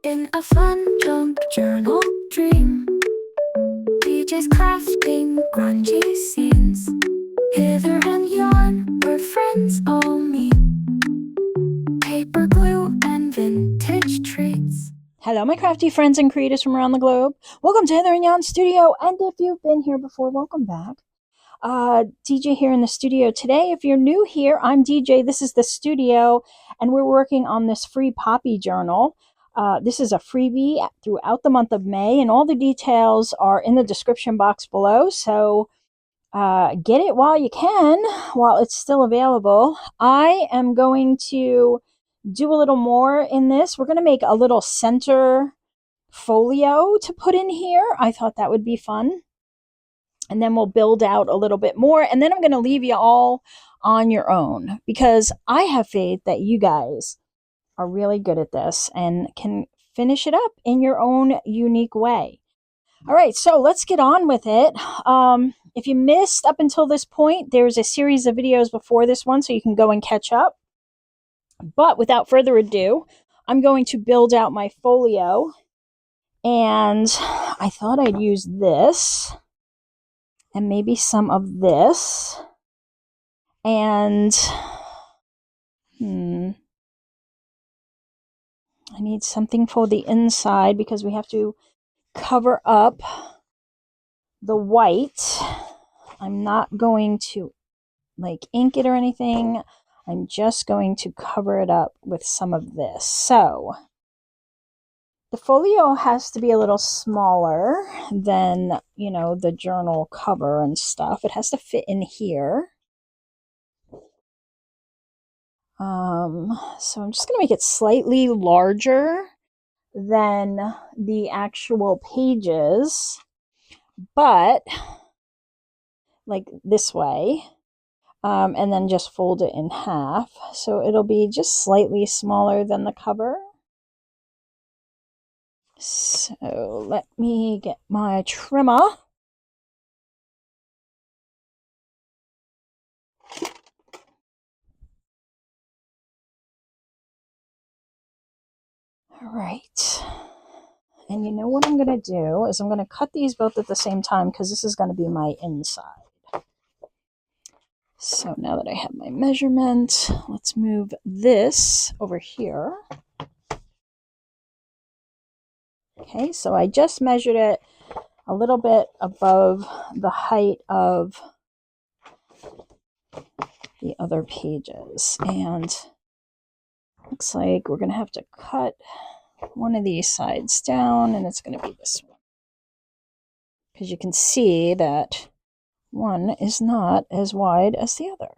In a fun junk journal dream, DJ's crafting grungy scenes. Hither and yon, where friends all meet. Paper glue and vintage treats. Hello, my crafty friends and creators from around the globe. Welcome to Hither and Yon Studio, and if you've been here before, welcome back. DJ here in the studio today. If you're new here, I'm DJ. This is the studio, and we're working on this free poppy journal. This is a freebie throughout the month of May, and all the details are in the description box below. So get it while you can, while it's still available. I am going to do a little more in this. We're going to make a little center folio to put in here. I thought that would be fun. And then we'll build out a little bit more. And then I'm going to leave you all on your own because I have faith that you guys are really good at this and can finish it up in your own unique way. All right, so let's get on with it. If you missed up until this point, there's a series of videos before this one, so you can go and catch up. But without further ado, I'm going to build out my folio. And I thought I'd use this and maybe some of this. And I need something for the inside because we have to cover up the white. I'm not going to ink it or anything. I'm just going to cover it up with some of this. So the folio has to be a little smaller than, the journal cover and stuff. It has to fit in here. So I'm just going to make it slightly larger than the actual pages, but like this way, and then just fold it in half. So it'll be just slightly smaller than the cover. So let me get my trimmer. All right. And you know what I'm going to do is I'm going to cut these both at the same time because this is going to be my inside. So now that I have my measurement, let's move this over here. Okay, so I just measured it a little bit above the height of the other pages. And looks like we're going to have to cut one of these sides down, and it's going to be this one. Because you can see that one is not as wide as the other.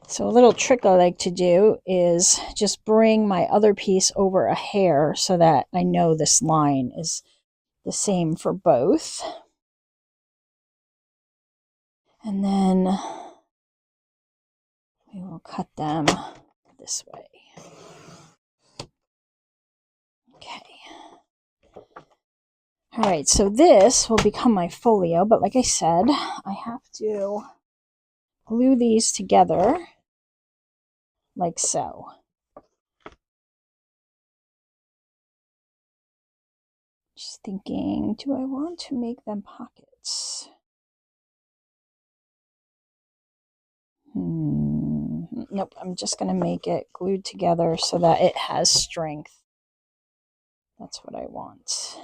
So a little trick I like to do is just bring my other piece over a hair so that I know this line is the same for both. And then we will cut them this way. Okay. All right, so this will become my folio, but like I said, I have to glue these together like so. Just thinking, do I want to make them pockets? Nope, I'm just going to make it glued together so that it has strength. That's what I want.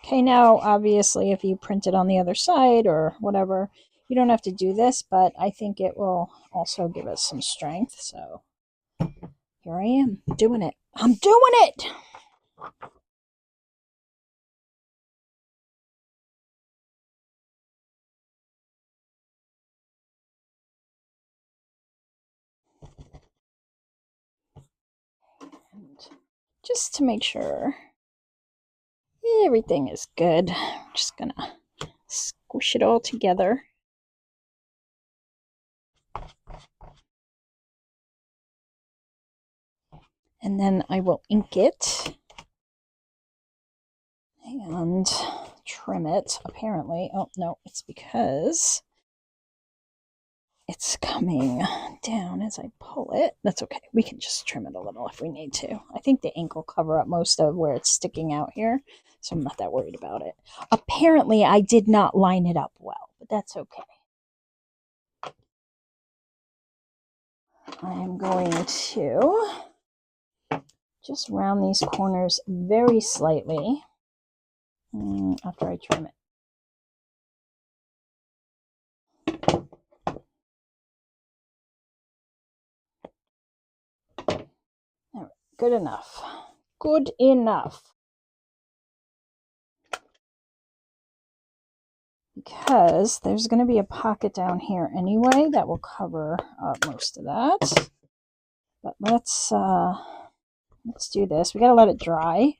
Okay, now obviously if you print it on the other side or whatever, you don't have to do this, but I think it will also give us some strength. So here I am doing it. I'm doing it! And just to make sure everything is good, I'm just gonna squish it all together. And then I will ink it and trim it, apparently. Oh, no, it's because it's coming down as I pull it. That's okay. We can just trim it a little if we need to. I think the ink will cover up most of where it's sticking out here, so I'm not that worried about it. Apparently, I did not line it up well, but that's okay. I am going to just round these corners very slightly after I trim it. All right, good enough. Good enough. Because there's going to be a pocket down here anyway that will cover up most of that. But let's do this. We got to let it dry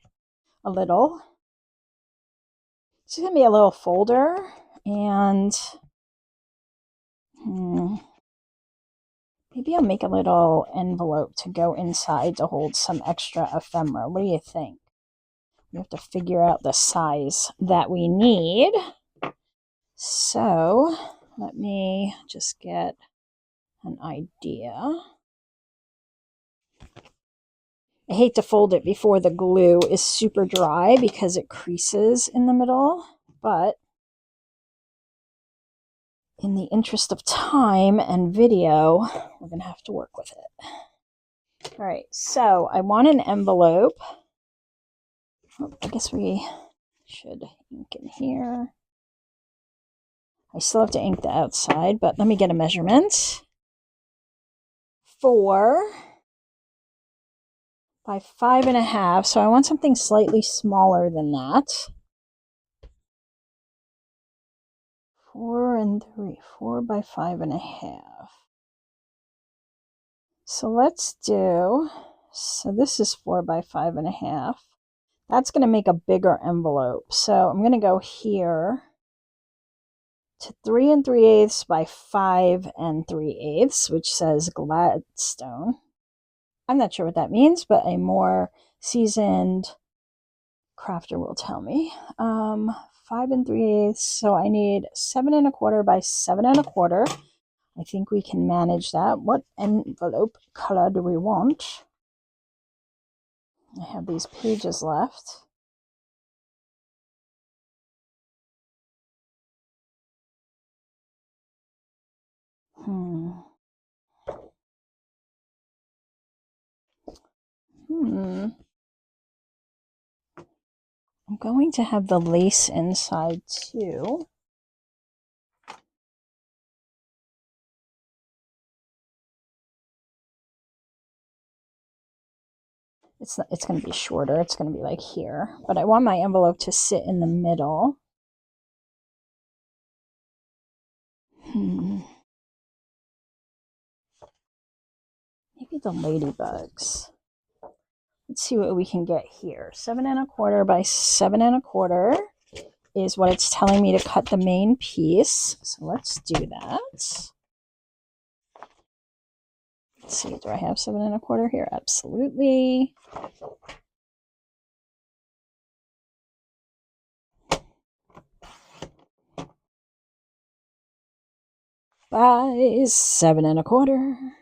a little. It's going to be a little folder, and maybe I'll make a little envelope to go inside to hold some extra ephemera. What do you think? We have to figure out the size that we need. So let me just get an idea. I hate to fold it before the glue is super dry because it creases in the middle, but in the interest of time and video, we're going to have to work with it. All right, so I want an envelope. Oh, I guess we should ink in here. I still have to ink the outside, but let me get a measurement. 4 by 5.5, so I want something slightly smaller than that. 4 and 3, 4 by 5.5. So let's do, so this is 4 by 5.5. That's going to make a bigger envelope. So I'm going to go here to 3 3/8 by 5 3/8, which says Gladstone. I'm not sure what that means, but a more seasoned crafter will tell me. 5 3/8, so I need 7 1/4 by 7 1/4. I think we can manage that. What envelope color do we want? I have these pages left. I'm going to have the lace inside too. It's going to be shorter. It's going to be like here. But I want my envelope to sit in the middle. Maybe the ladybugs. Let's see what we can get here. 7 1/4 by 7 1/4 is what it's telling me to cut the main piece. So let's do that. Let's see, do I have 7 1/4 here? Absolutely. By 7 1/4.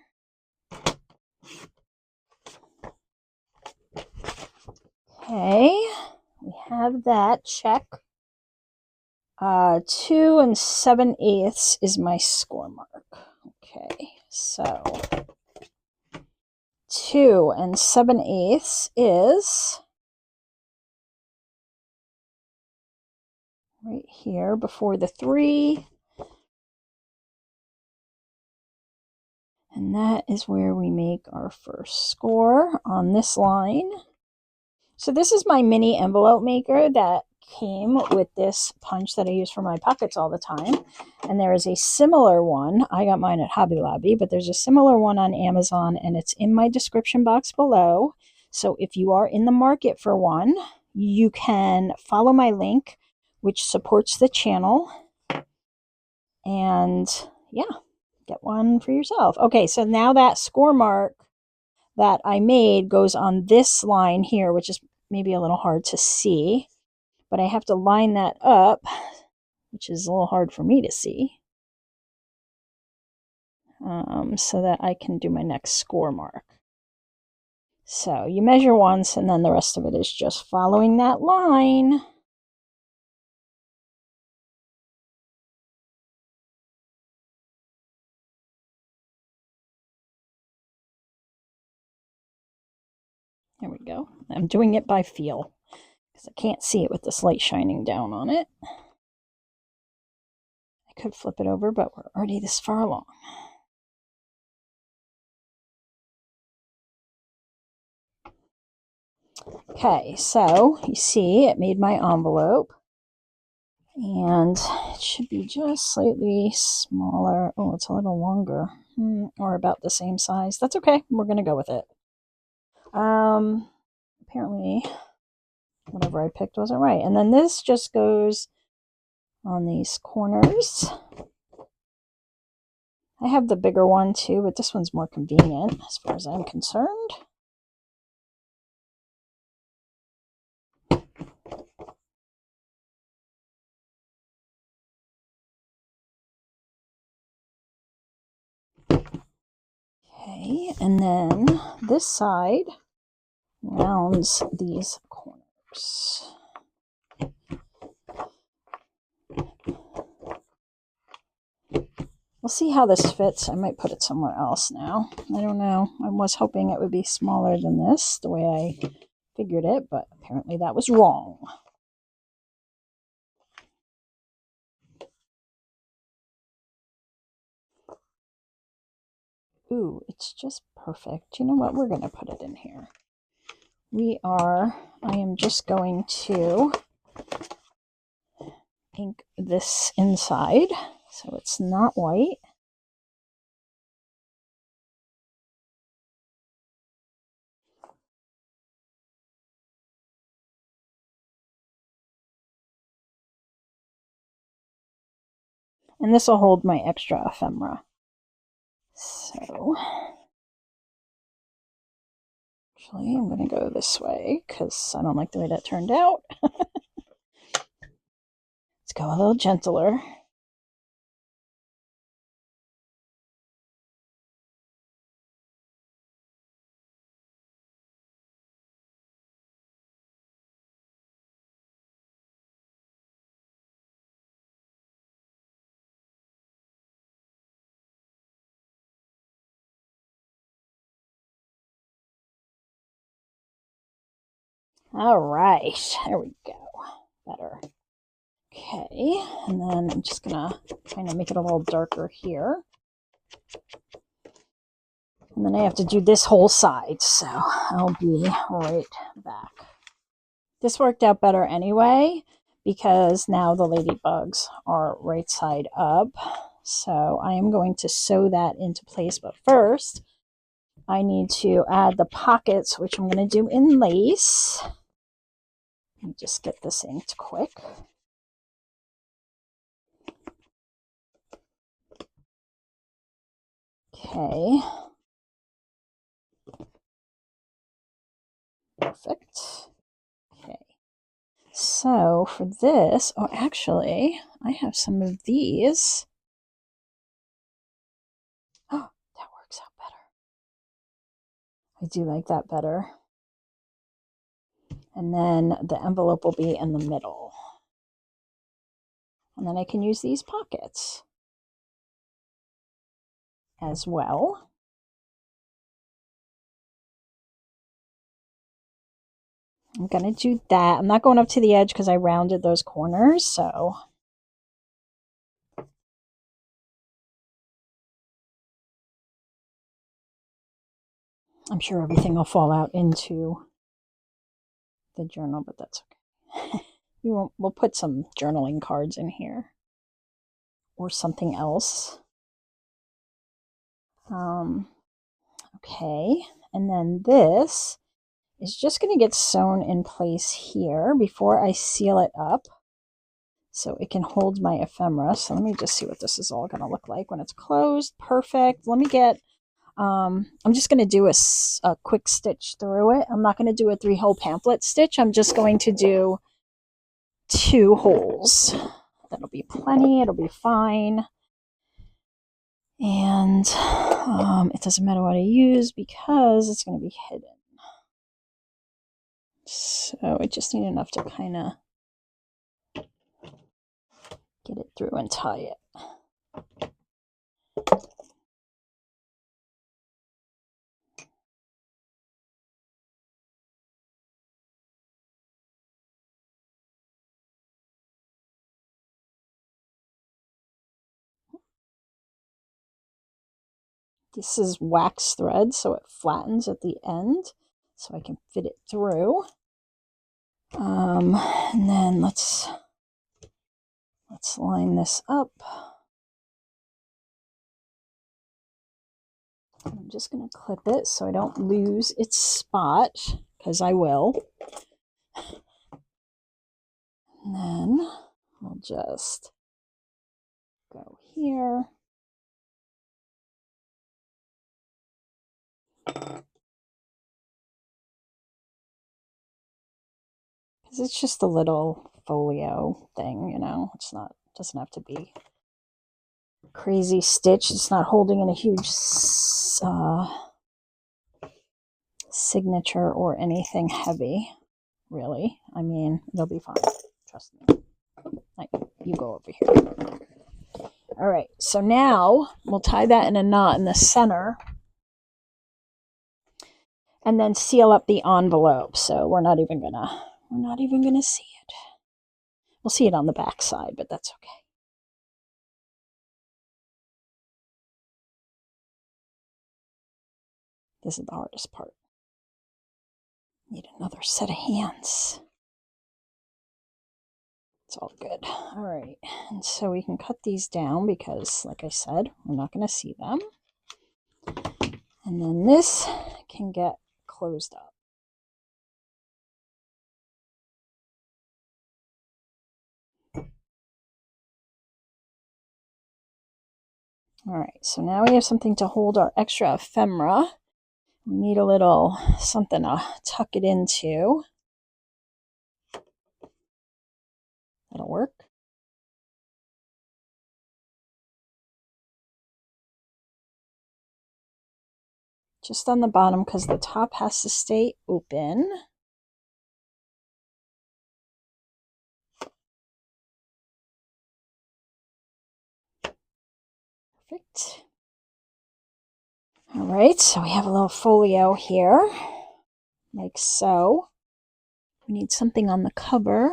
Okay, we have that. Check. 2 7/8 is my score mark. Okay, so 2 7/8 is right here before the 3. And that is where we make our first score on this line. So this is my mini envelope maker that came with this punch that I use for my pockets all the time. And there is a similar one. I got mine at Hobby Lobby, but there's a similar one on Amazon, and it's in my description box below. So if you are in the market for one, you can follow my link, which supports the channel. And yeah, get one for yourself. Okay, so now that score mark that I made goes on this line here, which is maybe a little hard to see, but I have to line that up, which is a little hard for me to see, so that I can do my next score mark. So you measure once, and then the rest of it is just following that line. There we go. I'm doing it by feel because I can't see it with this light shining down on it. I could flip it over, but we're already this far along. Okay, so you see it made my envelope, and it should be just slightly smaller. Oh, it's a little longer, or about the same size. That's okay. We're going to go with it. Apparently whatever I picked wasn't right. And then this just goes on these corners. I have the bigger one too, but this one's more convenient as far as I'm concerned. Okay, and then this side rounds these corners. We'll see how this fits. I might put it somewhere else now. I don't know. I was hoping it would be smaller than this, the way I figured it, but apparently that was wrong. Ooh, it's just perfect. You know what? We're going to put it in here. I am just going to ink this inside so it's not white. And this will hold my extra ephemera. So, actually, I'm going to go this way because I don't like the way that turned out. Let's go a little gentler. All right, there we go. Better. Okay, and then I'm just gonna kind of make it a little darker here. And then I have to do this whole side, so I'll be right back. This worked out better anyway, because now the ladybugs are right side up. So I am going to sew that into place, but first I need to add the pockets, which I'm going to do in lace. Let me just get this inked quick. Okay. Perfect. Okay. So for this, oh, actually, I have some of these. Oh, that works out better. I do like that better. And then the envelope will be in the middle. And then I can use these pockets as well. I'm going to do that. I'm not going up to the edge because I rounded those corners, so I'm sure everything will fall out into the journal, but that's okay. We'll put some journaling cards in here or something else. Okay, and then this is just going to get sewn in place here before I seal it up so it can hold my ephemera. So let me just see what this is all going to look like when it's closed. Perfect. Let me get, I'm just going to do a quick stitch through it. I'm not going to do a 3-hole pamphlet stitch. I'm just going to do 2 holes. That'll be plenty. It'll be fine. And it doesn't matter what I use because it's going to be hidden. So I just need enough to kind of get it through and tie it. This is wax thread, so it flattens at the end, so I can fit it through. And then let's line this up. I'm just going to clip it so I don't lose its spot, because I will. And then we'll just go here. Because it's just a little folio thing, you know. It's not, doesn't have to be crazy stitch. It's not holding in a huge signature or anything heavy, really. I mean, it'll be fine. Trust me. Like, you go over here. All right, so now we'll tie that in a knot in the center and then seal up the envelope. So we're not even gonna see it. We'll see it on the back side, but that's okay. This is the hardest part. Need another set of hands. It's all good. All right, and so we can cut these down because, like I said, we're not going to see them. And then this can get closed up. All right, so now we have something to hold our extra ephemera. We need a little something to tuck it into. That'll work. Just on the bottom because the top has to stay open. Perfect. All right, so we have a little folio here, like so. We need something on the cover.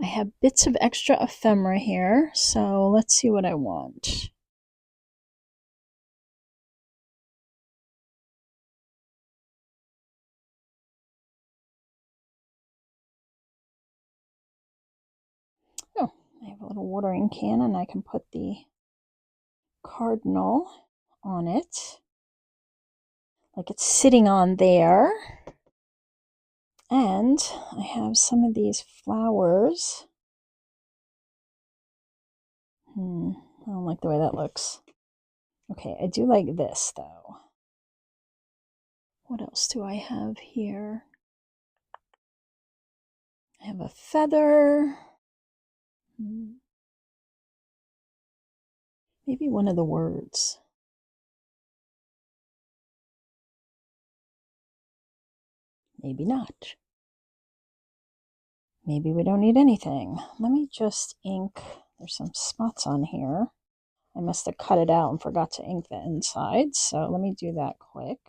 I have bits of extra ephemera here, so let's see what I want. Oh, I have a little watering can and I can put the cardinal on it, like it's sitting on there. And I have some of these flowers. I don't like the way that looks. Okay, I do like this though. What else do I have here? I have a feather. Maybe one of the words. Maybe not. Maybe we don't need anything. Let me just ink. There's some spots on here. I must have cut it out and forgot to ink the inside, so let me do that quick.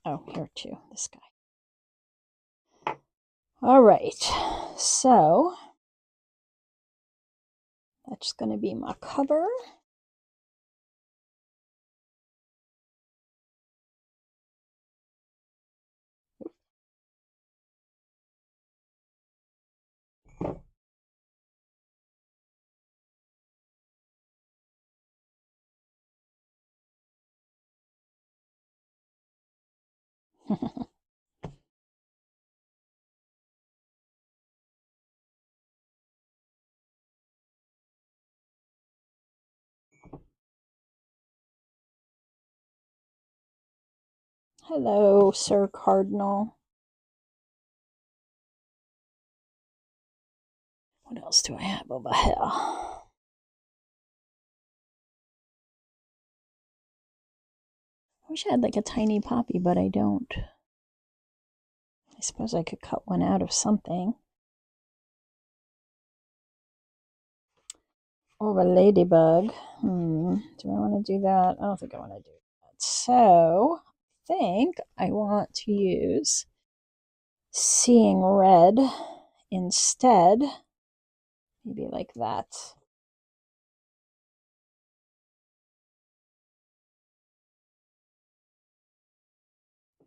Oh, here too, this guy. All right, so that's going to be my cover. Hello, Sir Cardinal. What else do I have over here? I wish I had like a tiny poppy, but I don't. I suppose I could cut one out of something. Or a ladybug. Do I want to do that? I don't think I want to do that. So, I think I want to use Seeing Red instead. Maybe like that.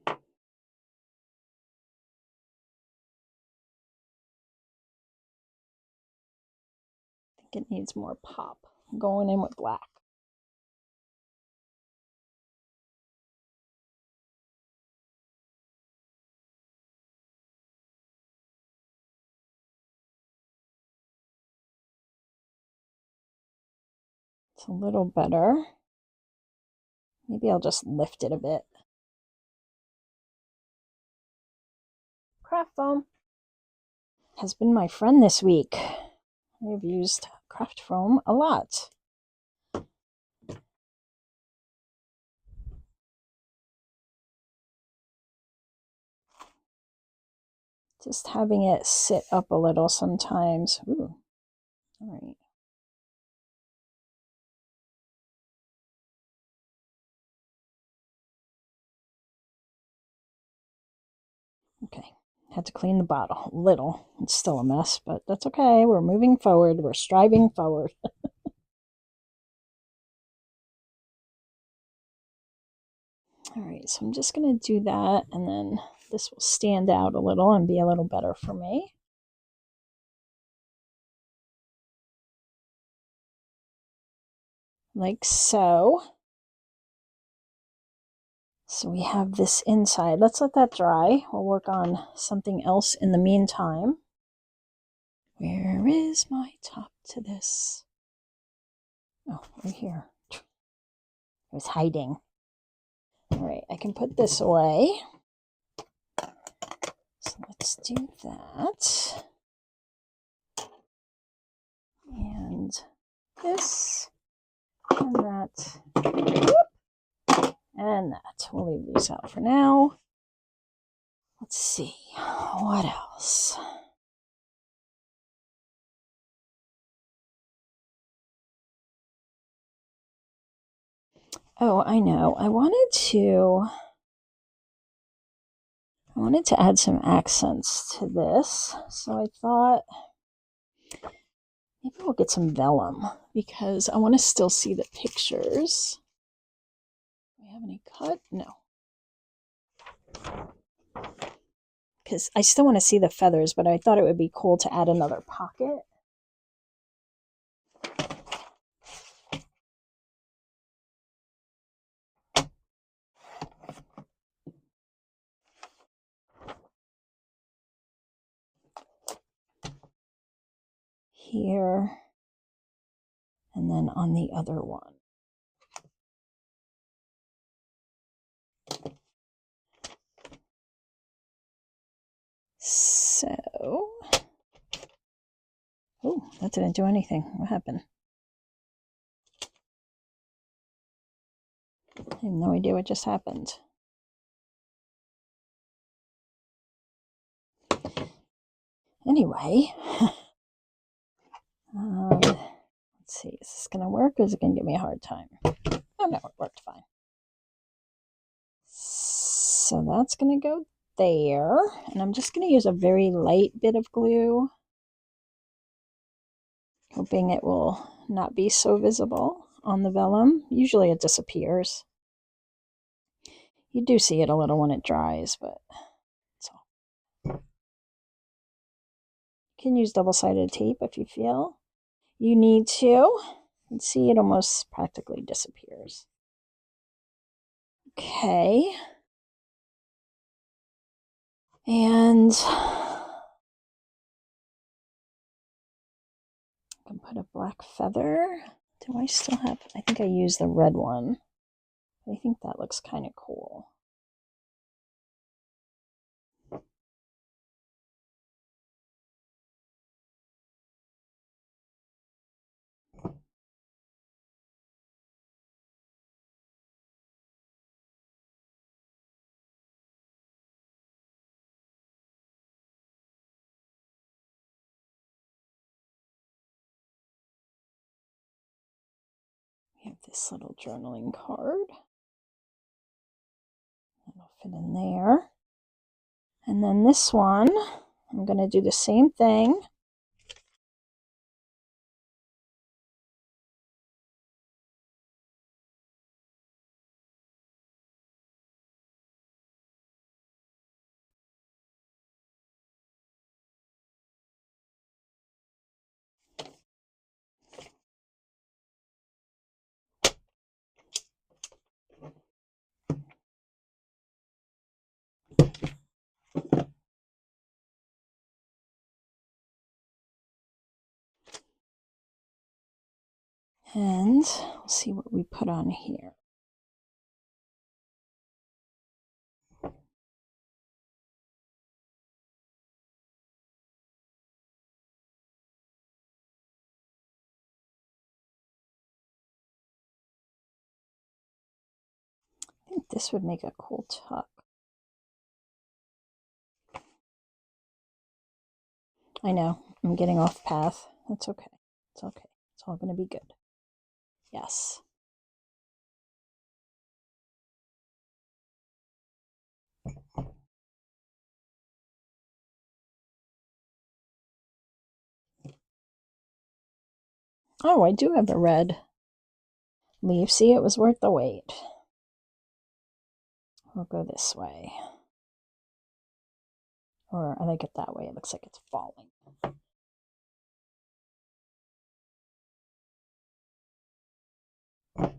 I think it needs more pop. I'm going in with black. It's a little better. Maybe I'll just lift it a bit. Craft foam has been my friend this week. I've used craft foam a lot. Just having it sit up a little sometimes. Ooh, all right. Okay, had to clean the bottle a little. It's still a mess, but that's okay. We're moving forward. We're striving forward. All right, so I'm just going to do that, and then this will stand out a little and be a little better for me. Like so. So we have this inside. Let's let that dry. We'll work on something else in the meantime. Where is my top to this? Oh, right here. It was hiding. All right, I can put this away. So let's do that. And this, and that, and that. We'll leave these out for now. Let's see, what else? Oh, I know. I wanted to add some accents to this. So I thought maybe we'll get some vellum because I want to still see the pictures. Do we have any cut? No. Because I still want to see the feathers, but I thought it would be cool to add another pocket. Here, and then on the other one. So, oh, that didn't do anything. What happened? I have no idea what just happened. Anyway, let's see, is this going to work or is it going to give me a hard time? Oh, no, it worked fine. So that's going to go there, and I'm just going to use a very light bit of glue, hoping it will not be so visible on the vellum. Usually it disappears. You do see it a little when it dries, but that's all. You can use double-sided tape if you feel you need to. And see, it almost practically disappears. Okay. And I can put a black feather. Do I still have, I think I used the red one. I think that looks kind of cool. We have this little journaling card. That'll fit in there. And then this one, I'm going to do the same thing. And we'll see what we put on here. I think this would make a cool tuck. I know, I'm getting off path. That's okay. It's okay. It's all going to be good. Yes. Oh, I do have a red leaf. See, it was worth the wait. We'll go this way. Or I like it that way. It looks like it's falling. I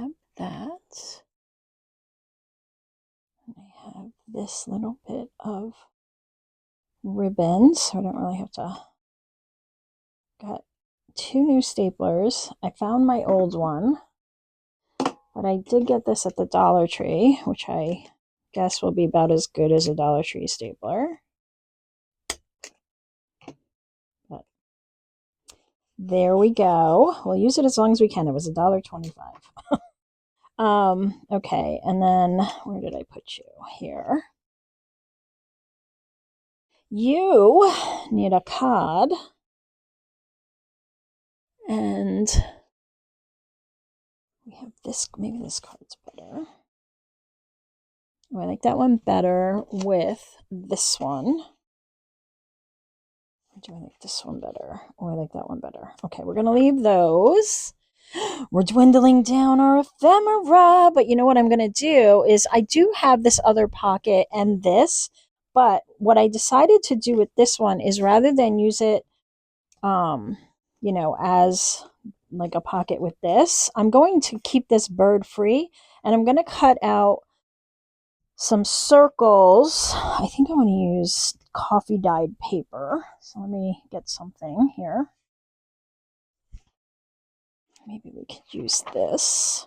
have that. And I have this little bit of ribbon, so I don't really have to. Got 2 new staplers. I found my old one, but I did get this at the Dollar Tree, which I guess will be about as good as a Dollar Tree stapler. But there we go. We'll use it as long as we can. It was $1.25. Okay, and then where did I put you? Here. You need a card. And we have this, maybe this card's better. Oh, I like that one better with this one. Or do I like this one better? Oh, I like that one better. Okay, we're going to leave those. We're dwindling down our ephemera. But you know what I'm going to do is I do have this other pocket and this. But what I decided to do with this one is rather than use it, you know, as like a pocket with this, I'm going to keep this bird free. And I'm going to cut out some circles. I think I want to use coffee dyed paper. So let me get something here. Maybe we could use this.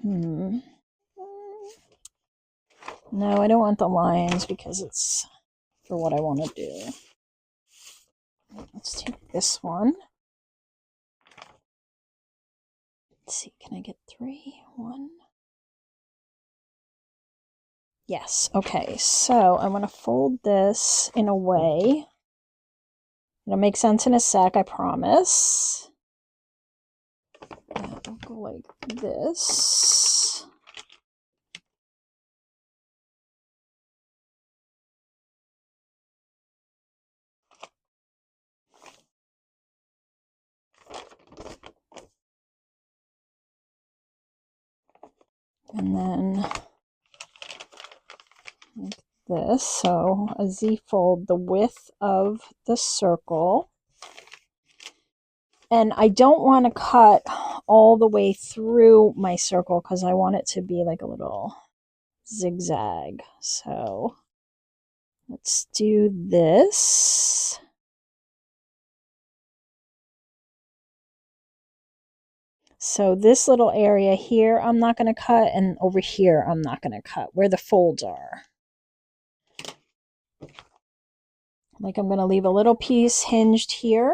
No, I don't want the lines because it's for what I want to do. Let's take this one. Let's see, can I get 3? 1. Yes, okay, so I'm going to fold this in a way. It'll make sense in a sec, I promise. It'll go like this. And then like this, so a Z-fold the width of the circle. And I don't want to cut all the way through my circle because I want it to be like a little zigzag. So let's do this. So this little area here, I'm not going to cut, and over here, I'm not going to cut, where the folds are. Like I'm going to leave a little piece hinged here.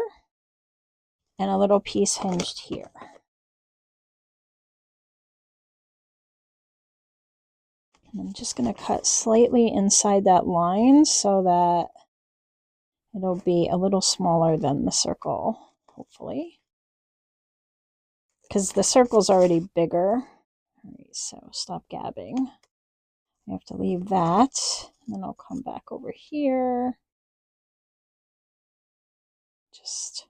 and a little piece hinged here. And I'm just going to cut slightly inside that line so that it'll be a little smaller than the circle, hopefully. Because the circle's already bigger. All right, so stop gabbing. I have to leave that. And then I'll come back over here. Just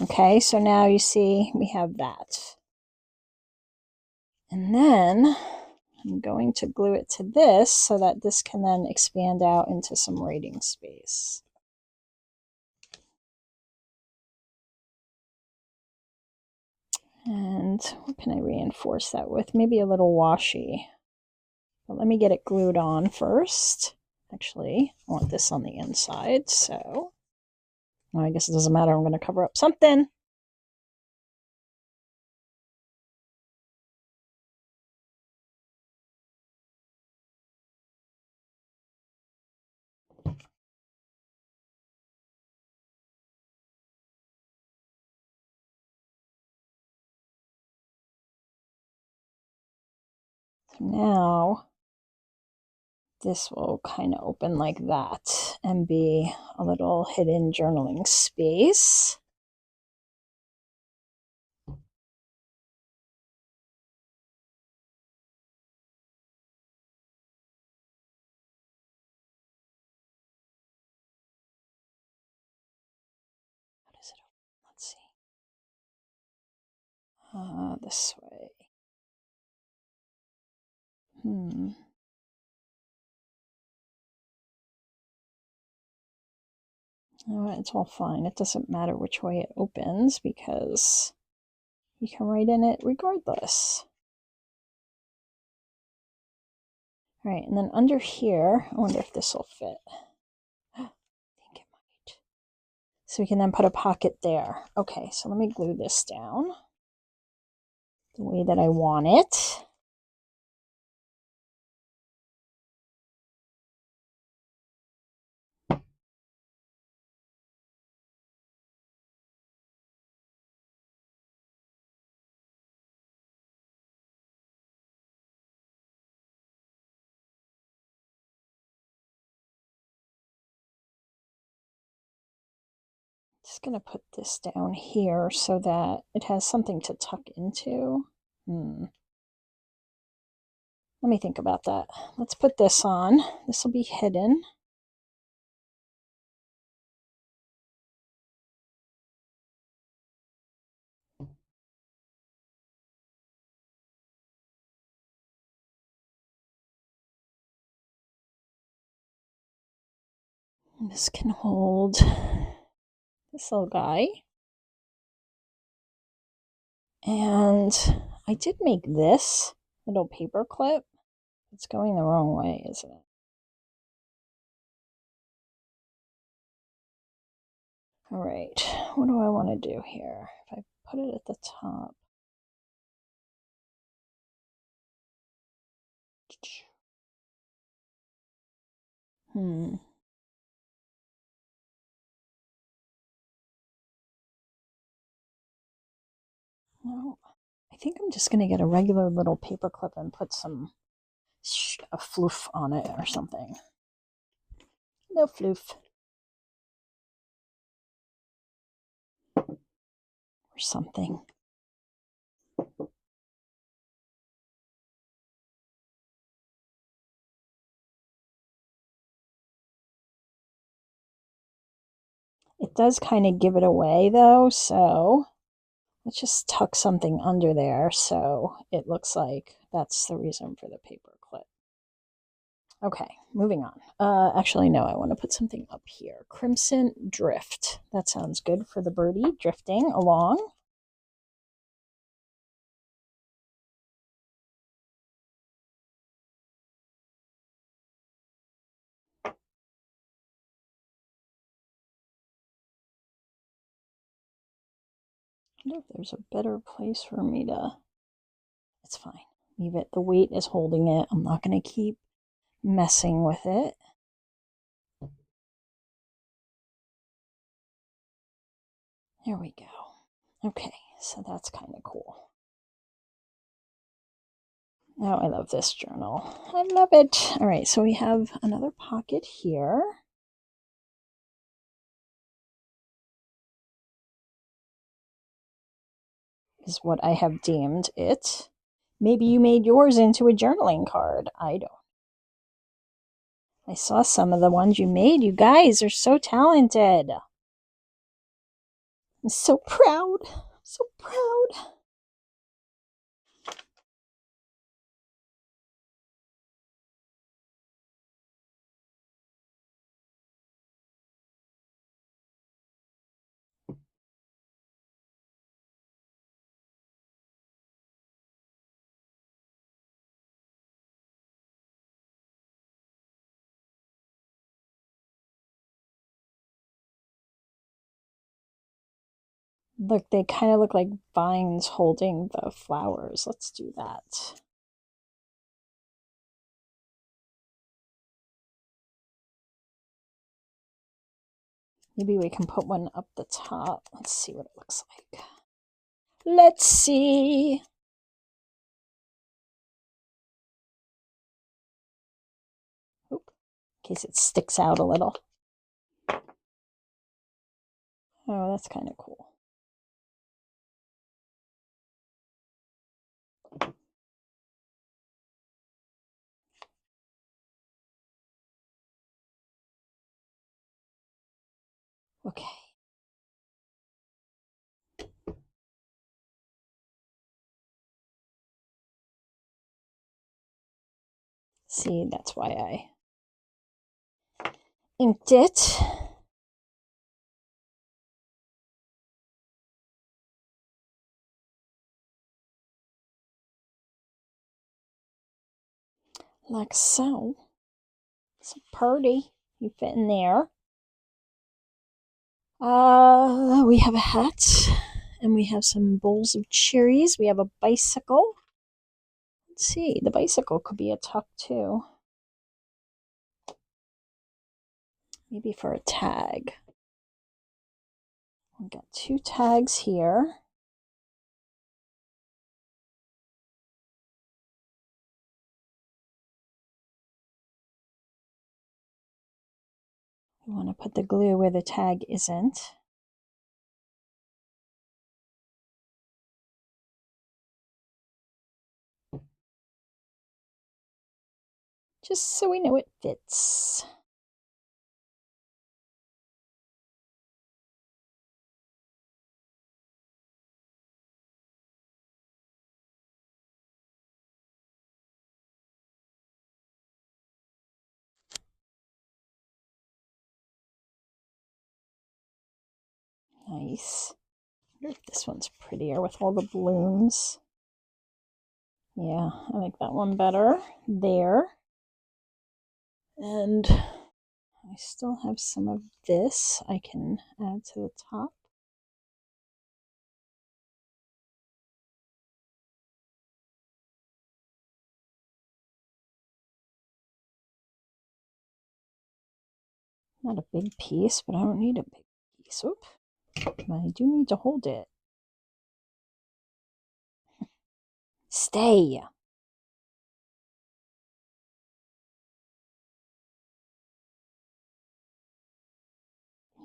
okay, so now you see we have that. And then I'm going to glue it to this so that this can then expand out into some writing space. And what can I reinforce that with? Maybe a little washi. But let me get it glued on first. Actually, I want this on the inside, so well, I guess it doesn't matter. I'm going to cover up something. So now this will kind of open like that and be a little hidden journaling space. How does it open? Let's see. This way. Oh, it's all fine. It doesn't matter which way it opens because you can write in it regardless. All right, and then under here, I wonder if this will fit. I think it might. So we can then put a pocket there. Okay, so let me glue this down the way that I want it. Just going to put this down here so that it has something to tuck into. Let me think about that. Let's put this on. This will be hidden. This can hold this little guy. And I did make this little paper clip. It's going the wrong way, isn't it? All right, what do I want to do here? If I put it at the top. No, I think I'm just going to get a regular little paper clip and put some a floof on it or something. No floof. Or something. It does kind of give it away though, so let's just tuck something under there so it looks like that's the reason for the paper clip. Okay, moving on. Actually, no, I want to put something up here. Crimson Drift. That sounds good for the birdie drifting along. wonder if there's a better place for me to... It's fine. Leave it. The weight is holding it. I'm not going to keep messing with it. There we go. Okay, so that's kind of cool. Now I love this journal. I love it. All right, so we have another pocket here. Is what I have deemed it. Maybe you made yours into a journaling card. I don't. I saw some of the ones you made. You guys are so talented. I'm so proud. So proud. Look, they kind of look like vines holding the flowers. Let's do that. Maybe we can put one up the top. Let's see what it looks like. Let's see. Oop, in case it sticks out a little. Oh, that's kind of cool. Okay. See, that's why I inked it. Like so. So pretty. You fit in there. We have a hat, and we have some bowls of cherries. We have a bicycle. Let's see, the bicycle could be a tuck too. Maybe for a tag. We've got 2 tags here. We want to put the glue where the tag isn't. Just so we know it fits. Nice. I wonder if this one's prettier with all the blooms. Yeah, I like that one better. There. And I still have some of this I can add to the top. Not a big piece, but I don't need a big piece. Oop. I do need to hold it. Stay.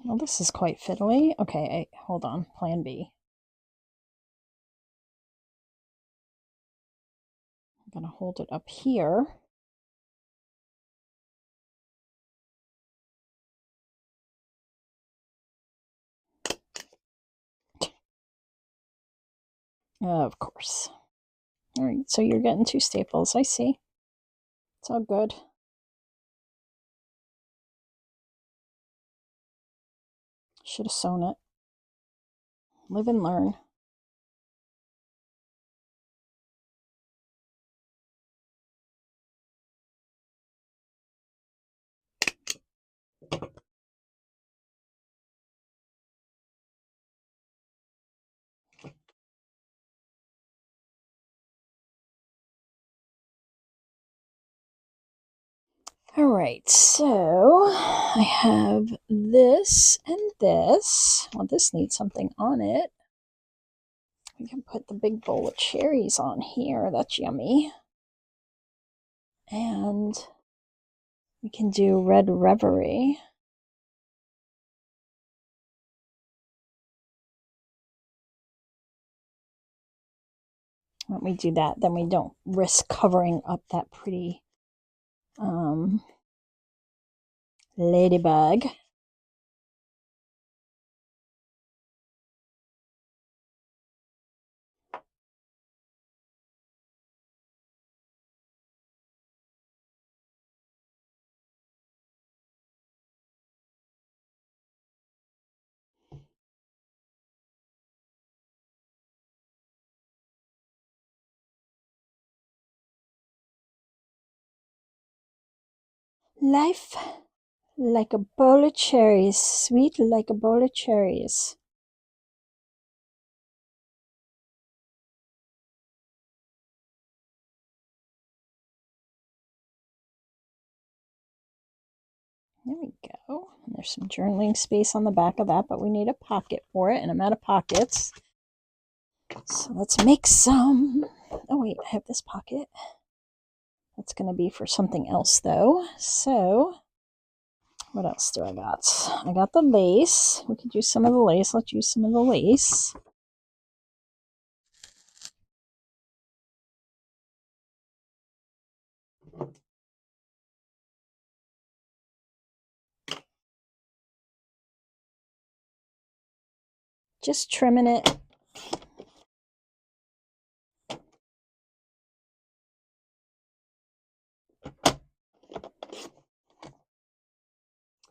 Well, this is quite fiddly. Okay, hold on. Plan B. I'm going to hold it up here. Of course. All right, so you're getting 2 staples. I see. It's all good. Should have sewn it. Live and learn. All right, so I have this and this. Well, this needs something on it. We can put the big bowl of cherries on here. That's yummy. And we can do Red Reverie. When we do that, then we don't risk covering up that pretty ladybug. Life like a bowl of cherries, sweet like a bowl of cherries. There we go. And there's some journaling space on the back of that, but we need a pocket for it, and I'm out of pockets. So let's make some. Oh wait, I have this pocket. That's going to be for something else though. So what else do I got? I got the lace. We could use some of the lace. Let's use some of the lace. Just trimming it.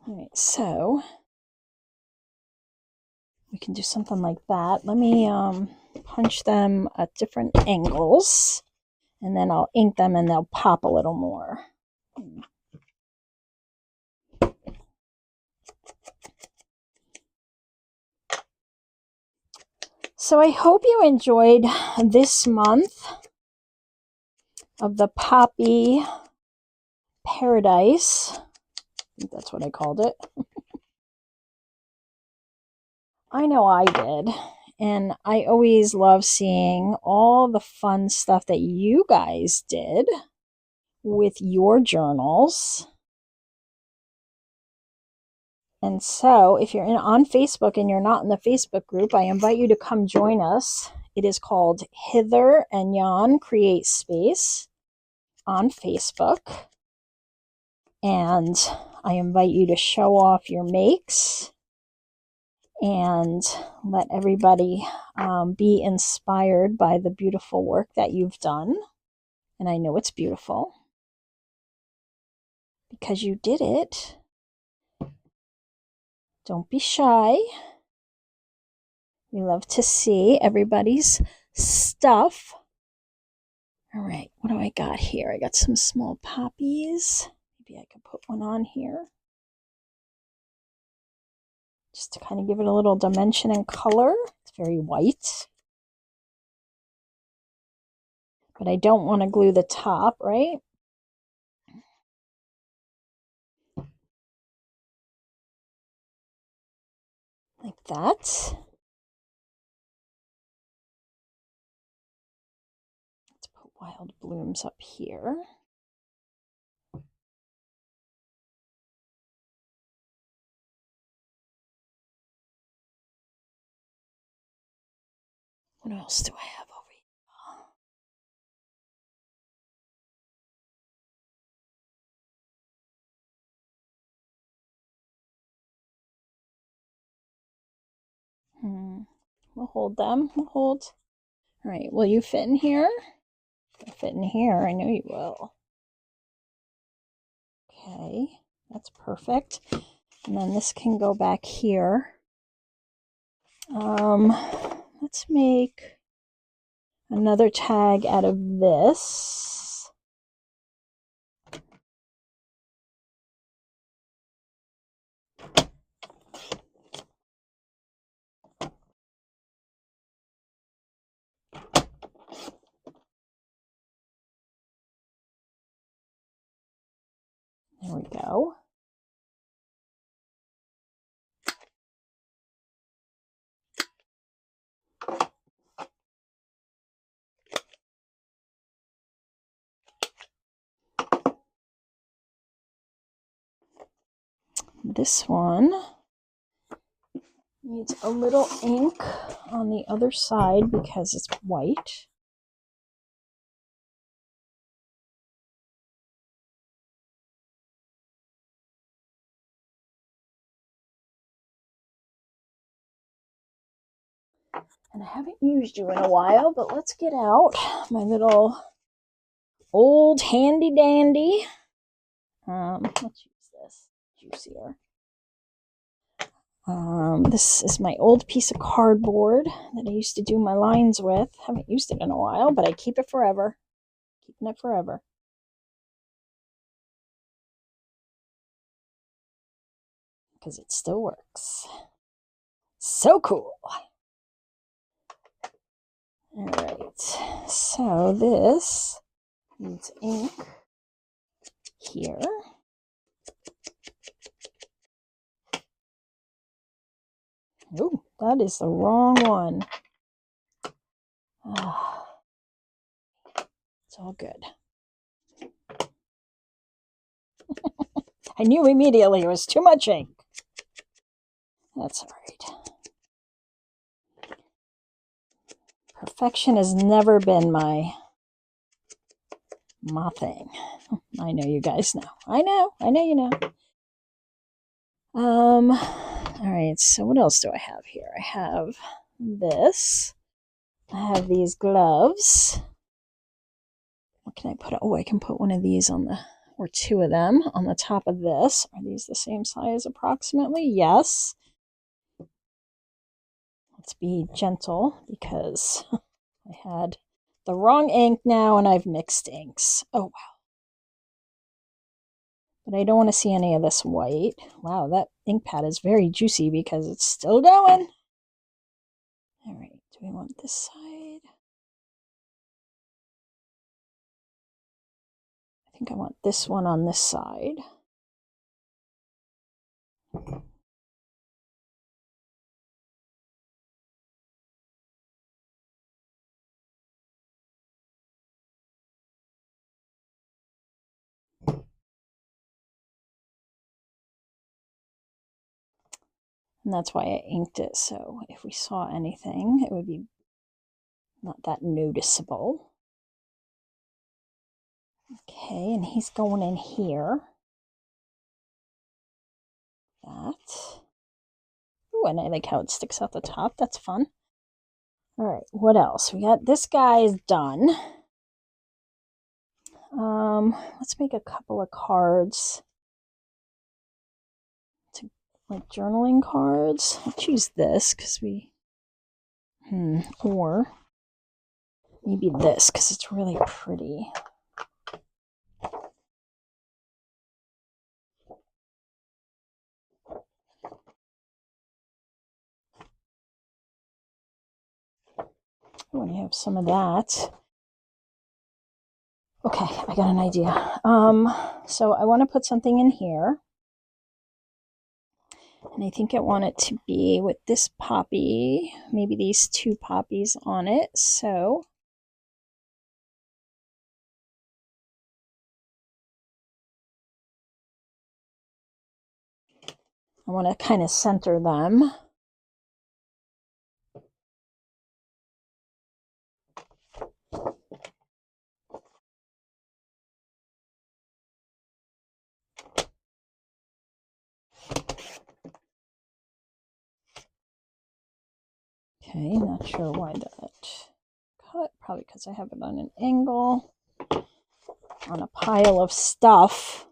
All right, so we can do something like that. Let me punch them at different angles, and then I'll ink them and they'll pop a little more. So I hope you enjoyed this month of the Poppy Paradise. I think that's what I called it. I know I did. And I always love seeing all the fun stuff that you guys did with your journals. And so if you're on Facebook and you're not in the Facebook group, I invite you to come join us. It is called Hither and Yon Create Space on Facebook. And I invite you to show off your makes and let everybody be inspired by the beautiful work that you've done. And I know it's beautiful because you did it. Don't be shy. We love to see everybody's stuff. All right, what do I got here? I got some small poppies. Maybe I could put one on here, just to kind of give it a little dimension and color. It's very white. But I don't want to glue the top, right? Like that. Let's put wild blooms up here. What else do I have over here? We'll hold them. We'll hold. All right, will you fit in here? You'll fit in here. I know you will. Okay, that's perfect. And then this can go back here. Let's make another tag out of this. There we go. This one needs a little ink on the other side because it's white. And I haven't used you in a while, but let's get out my little old handy dandy. Let's use this juicier. This is my old piece of cardboard that I used to do my lines with. Haven't used it in a while, but I keep it forever. Keeping it forever. Because it still works. So cool. Alright, so this needs ink here. Oh, that is the wrong one. It's all good. I knew immediately it was too much ink. That's all right. Perfection has never been my thing. I know you guys know. I know you know. All right, so what else do I have here? I have this. I have these gloves. What can I put? Oh, I can put one of these on the, or two of them on the top of this. Are these the same size approximately? Yes. Let's be gentle because I had the wrong ink now and I've mixed inks. Oh, wow. But I don't want to see any of this white. Wow, that ink pad is very juicy because it's still going. All right, do we want this side? I think I want this one on this side. And that's why I inked it, so if we saw anything, it would be not that noticeable. Okay, and he's going in here. That. Ooh, and I like how it sticks out the top. That's fun. All right, what else? We got this guy is done. Let's make a couple of cards. Like journaling cards. I'll choose this because we, or maybe this because it's really pretty. I want to have some of that. Okay, I got an idea. So I want to put something in here. And I think I want it to be with this poppy, maybe these two poppies on it. So I want to kind of center them. Okay, not sure why that cut. Probably because I have it on an angle on a pile of stuff.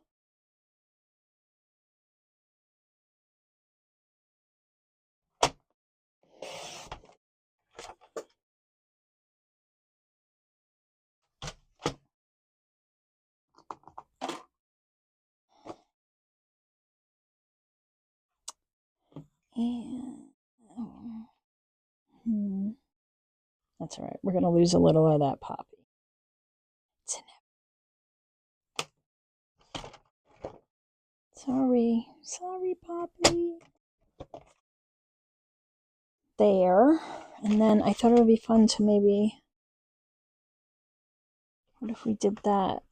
And that's all right. We're going to lose a little of that poppy. It's in Sorry, Poppy. There. And then I thought it would be fun to maybe... What if we did that?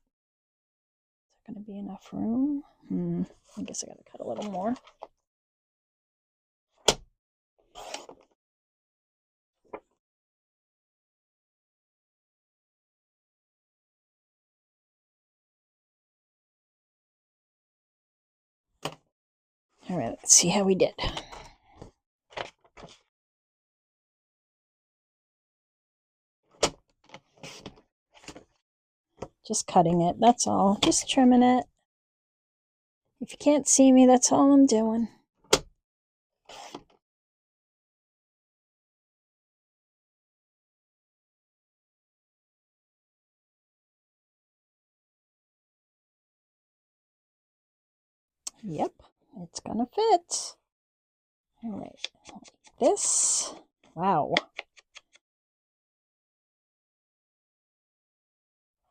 Is there going to be enough room? I guess I got to cut a little more. All right, let's see how we did. Just cutting it, that's all. Just trimming it. If you can't see me, that's all I'm doing. Yep, it's gonna fit. All right, like this. Wow.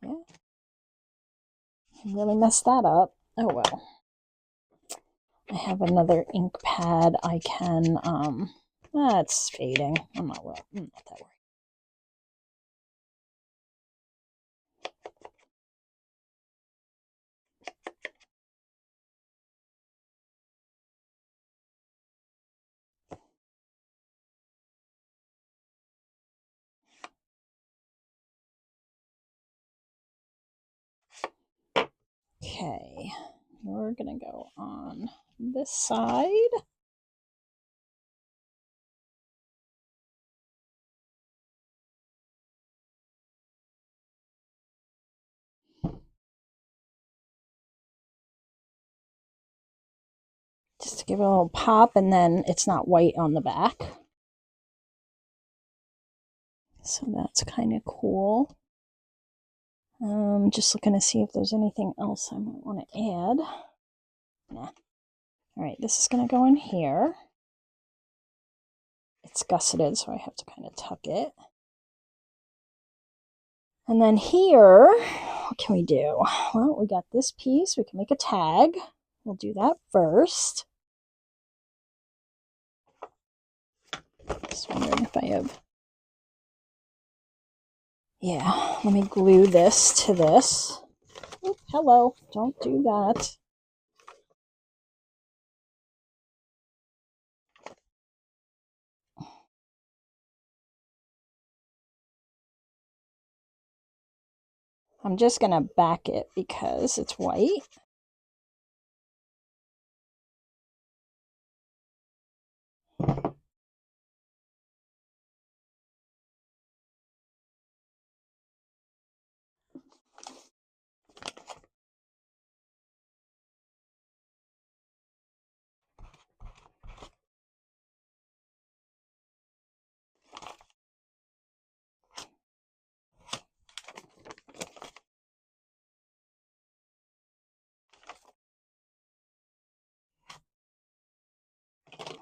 Yeah. I really messed that up. Oh well. I have another ink pad I can, it's fading. I'm not that worried. Okay, we're gonna go on this side. Just to give it a little pop, and then it's not white on the back. So that's kind of cool. Just looking to see if there's anything else I might want to add. Nah. All right, this is going to go in here. It's gusseted, so I have to kind of tuck it. And then here, what can we do? Well, we got this piece. We can make a tag. We'll do that first. Just wondering if I have... Yeah, let me glue this to this. Oh, hello, don't do that. I'm just going to back it because it's white.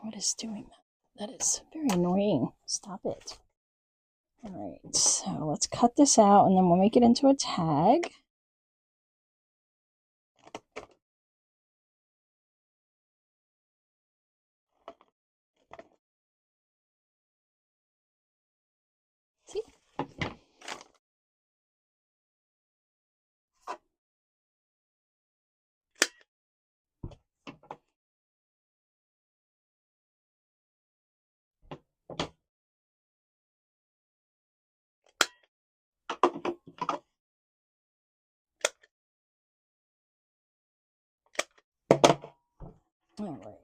What is doing that? That is very annoying. Stop it. All right, so let's cut this out and then we'll make it into a tag. See? All right.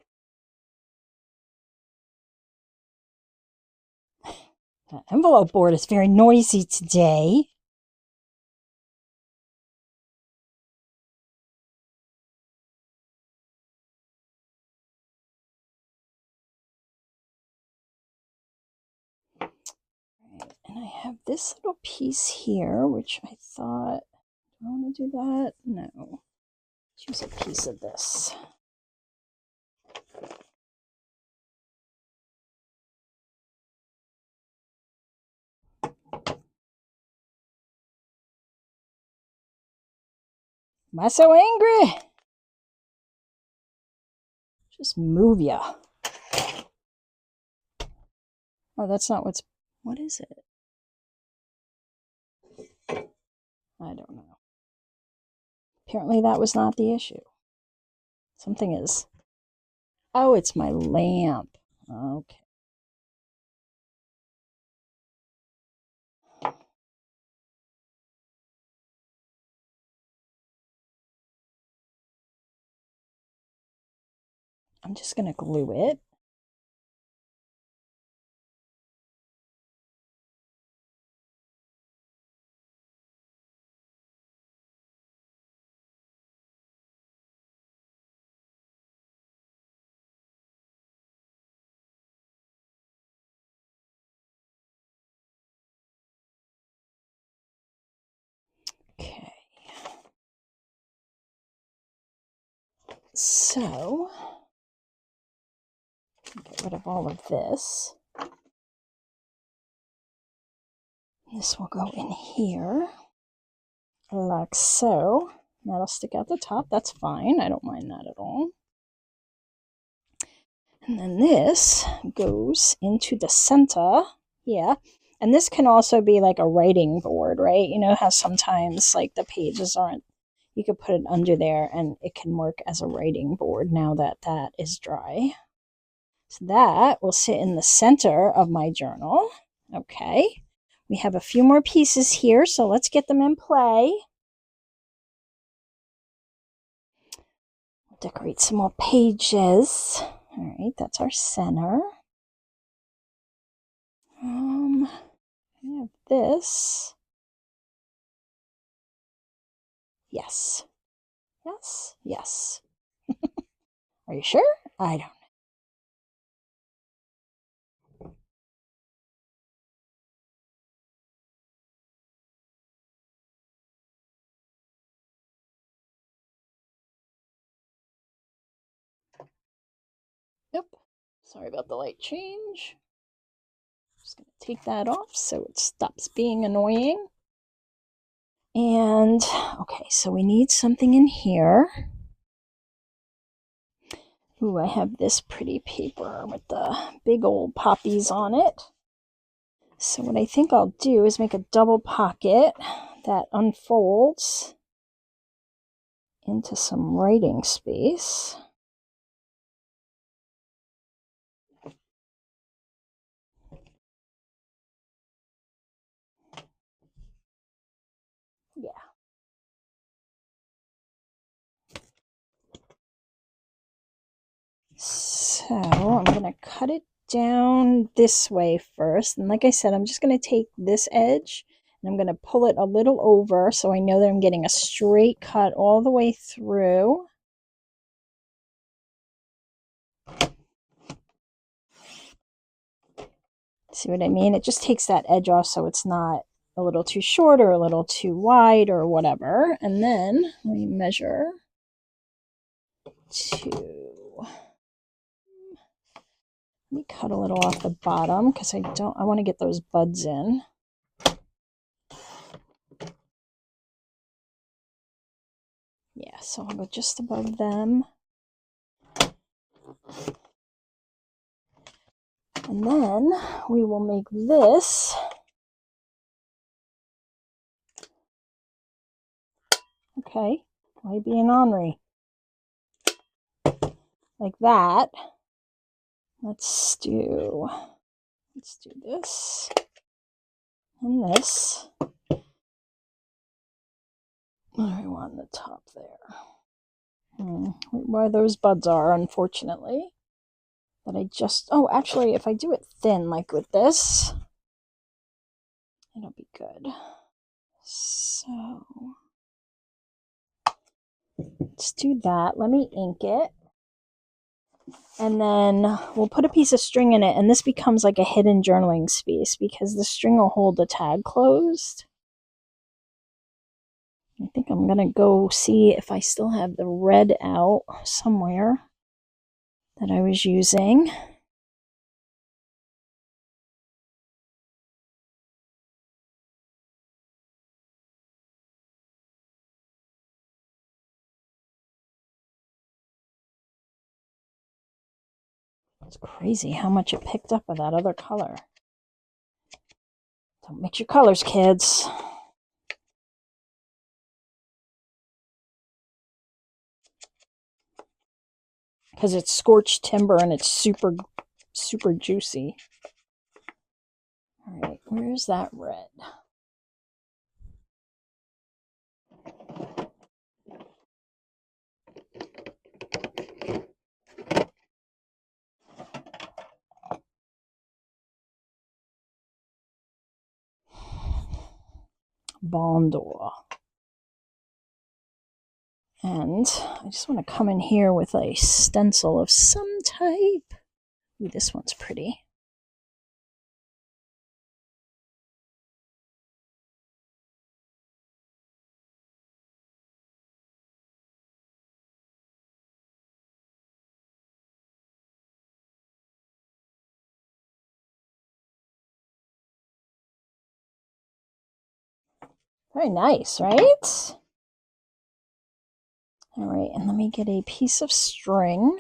The envelope board is very noisy today. Right, and I have this little piece here, which I thought, do I want to do that? No. Choose a piece of this. Am I so angry? Just move ya. Oh, that's not what is it? I don't know. Apparently that was not the issue. Something is. Oh, it's my lamp. Okay. I'm just going to glue it. Okay. So, get rid of all of this. This will go in here, like so. That'll stick out the top. That's fine. I don't mind that at all. And then this goes into the center here. And this can also be like a writing board, right? You know how sometimes like the pages aren't, you could put it under there and it can work as a writing board now that that is dry. So that will sit in the center of my journal. Okay. We have a few more pieces here, so let's get them in play. Decorate some more pages. All right, that's our center. I have this. Yes. Yes. Yes. Are you sure? I don't know. Yep. Sorry about the light change. Just going to take that off so it stops being annoying. And, okay, so we need something in here. Ooh, I have this pretty paper with the big old poppies on it. So what I think I'll do is make a double pocket that unfolds into some writing space. Yeah. So I'm going to cut it down this way first. And like I said, I'm just going to take this edge and I'm going to pull it a little over so I know that I'm getting a straight cut all the way through. See what I mean? It just takes that edge off so it's not a little too short or a little too wide or whatever. And then we measure to... Let me cut a little off the bottom because I want to get those buds in. Yeah, so I'll go just above them. And then we will make this. Okay, why being ornery? Like that. Let's do this and this. What do we want on the top there? Where those buds are, unfortunately. But oh, actually, if I do it thin, like with this, it'll be good. So, let's do that. Let me ink it. And then we'll put a piece of string in it, and this becomes like a hidden journaling space because the string will hold the tag closed. I think I'm going to go see if I still have the red out somewhere that I was using. It's crazy how much it picked up of that other color. Don't mix your colors, kids. Because it's scorched timber and it's super, super juicy. All right, where's that red? Bondor. And I just want to come in here with a stencil of some type. Ooh, this one's pretty. Very nice, right? All right, and let me get a piece of string.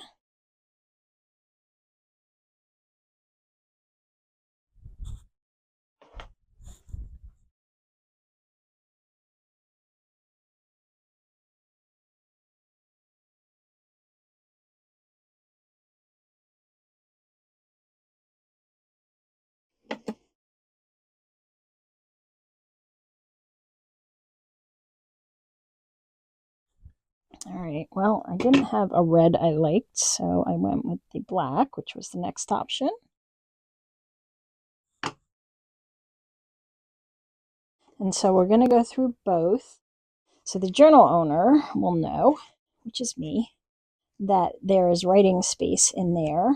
All right, well, I didn't have a red I liked, so I went with the black, which was the next option. And so we're going to go through both. So the journal owner will know, which is me, that there is writing space in there.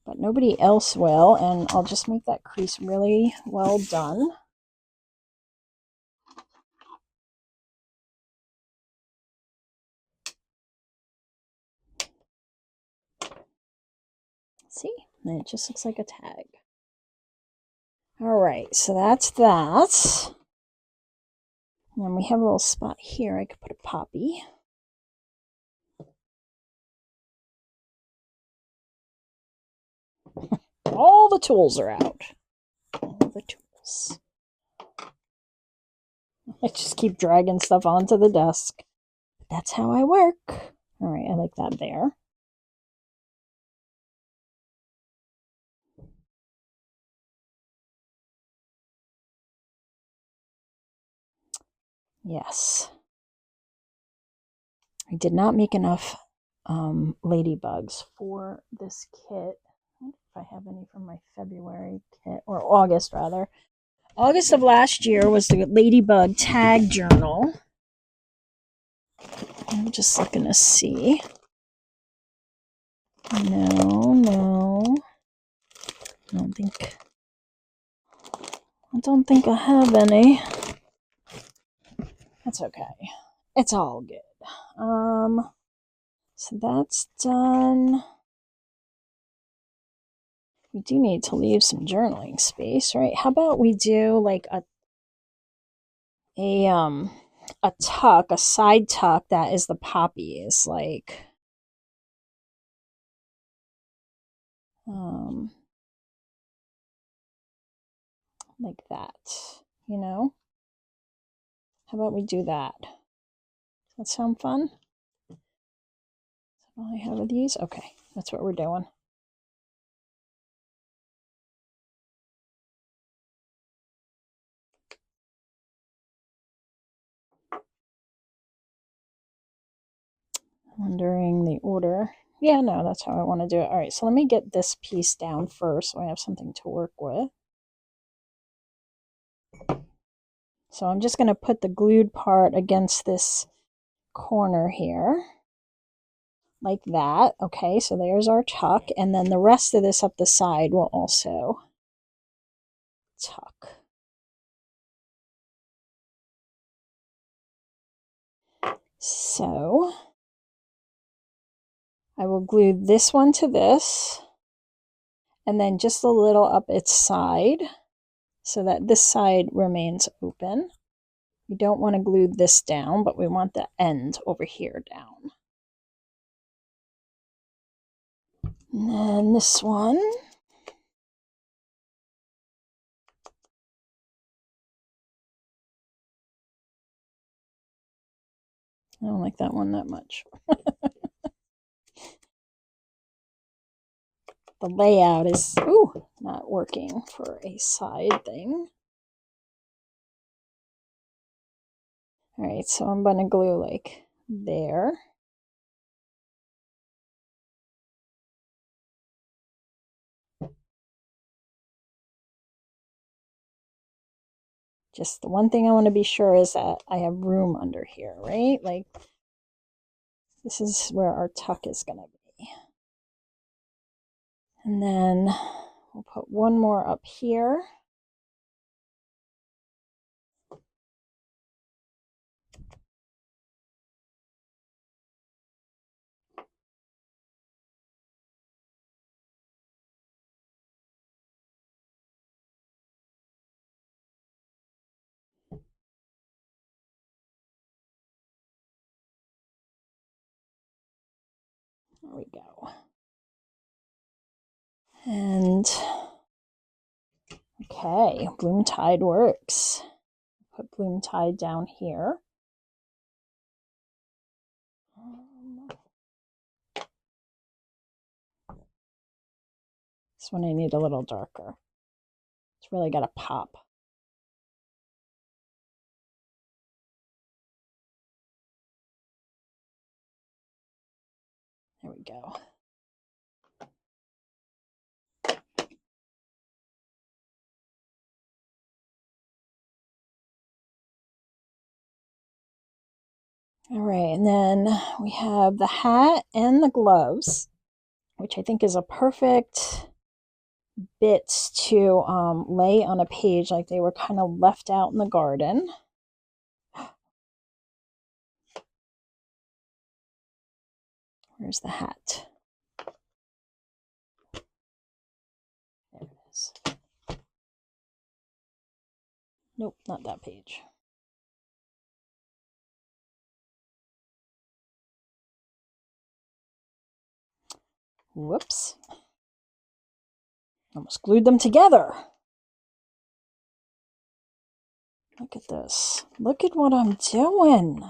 But nobody else will, and I'll just make that crease really well done. See? And it just looks like a tag. All right, so that's that. And then we have a little spot here. I could put a poppy. All the tools are out. All the tools. I just keep dragging stuff onto the desk. That's how I work. All right, I like that there. Yes. I did not make enough ladybugs for this kit. I wonder if I have any from my February kit, or August rather. August of last year was the ladybug tag journal. I'm just looking to see. No. I don't think I have any. That's okay. It's all good. So that's done. We do need to leave some journaling space, right? How about we do like a tuck, a side tuck that is the poppies, like like that, you know? How about we do that? Does that sound fun? Is that all I have of these? Okay, that's what we're doing. Wondering the order. Yeah, no, that's how I want to do it. All right, so let me get this piece down first so I have something to work with. So I'm just going to put the glued part against this corner here. Like that. Okay, so there's our tuck. And then the rest of this up the side will also tuck. So I will glue this one to this, and then just a little up its side so that this side remains open. We don't want to glue this down, but we want the end over here down. And then this one. I don't like that one that much. The layout is not working for a side thing. All right, so I'm going to glue like there. Just the one thing I want to be sure is that I have room under here, right? Like this is where our tuck is going to be. And then we'll put one more up here. There we go. And okay, bloom tide works. Put bloom tide down here. This one I need a little darker. It's really got to pop. There we go. All right, and then we have the hat and the gloves, which I think is a perfect bits to lay on a page, like they were kind of left out in the garden. Where's the hat? There it is. Nope, not that page. Whoops. Almost glued them together. Look at this. Look at what I'm doing.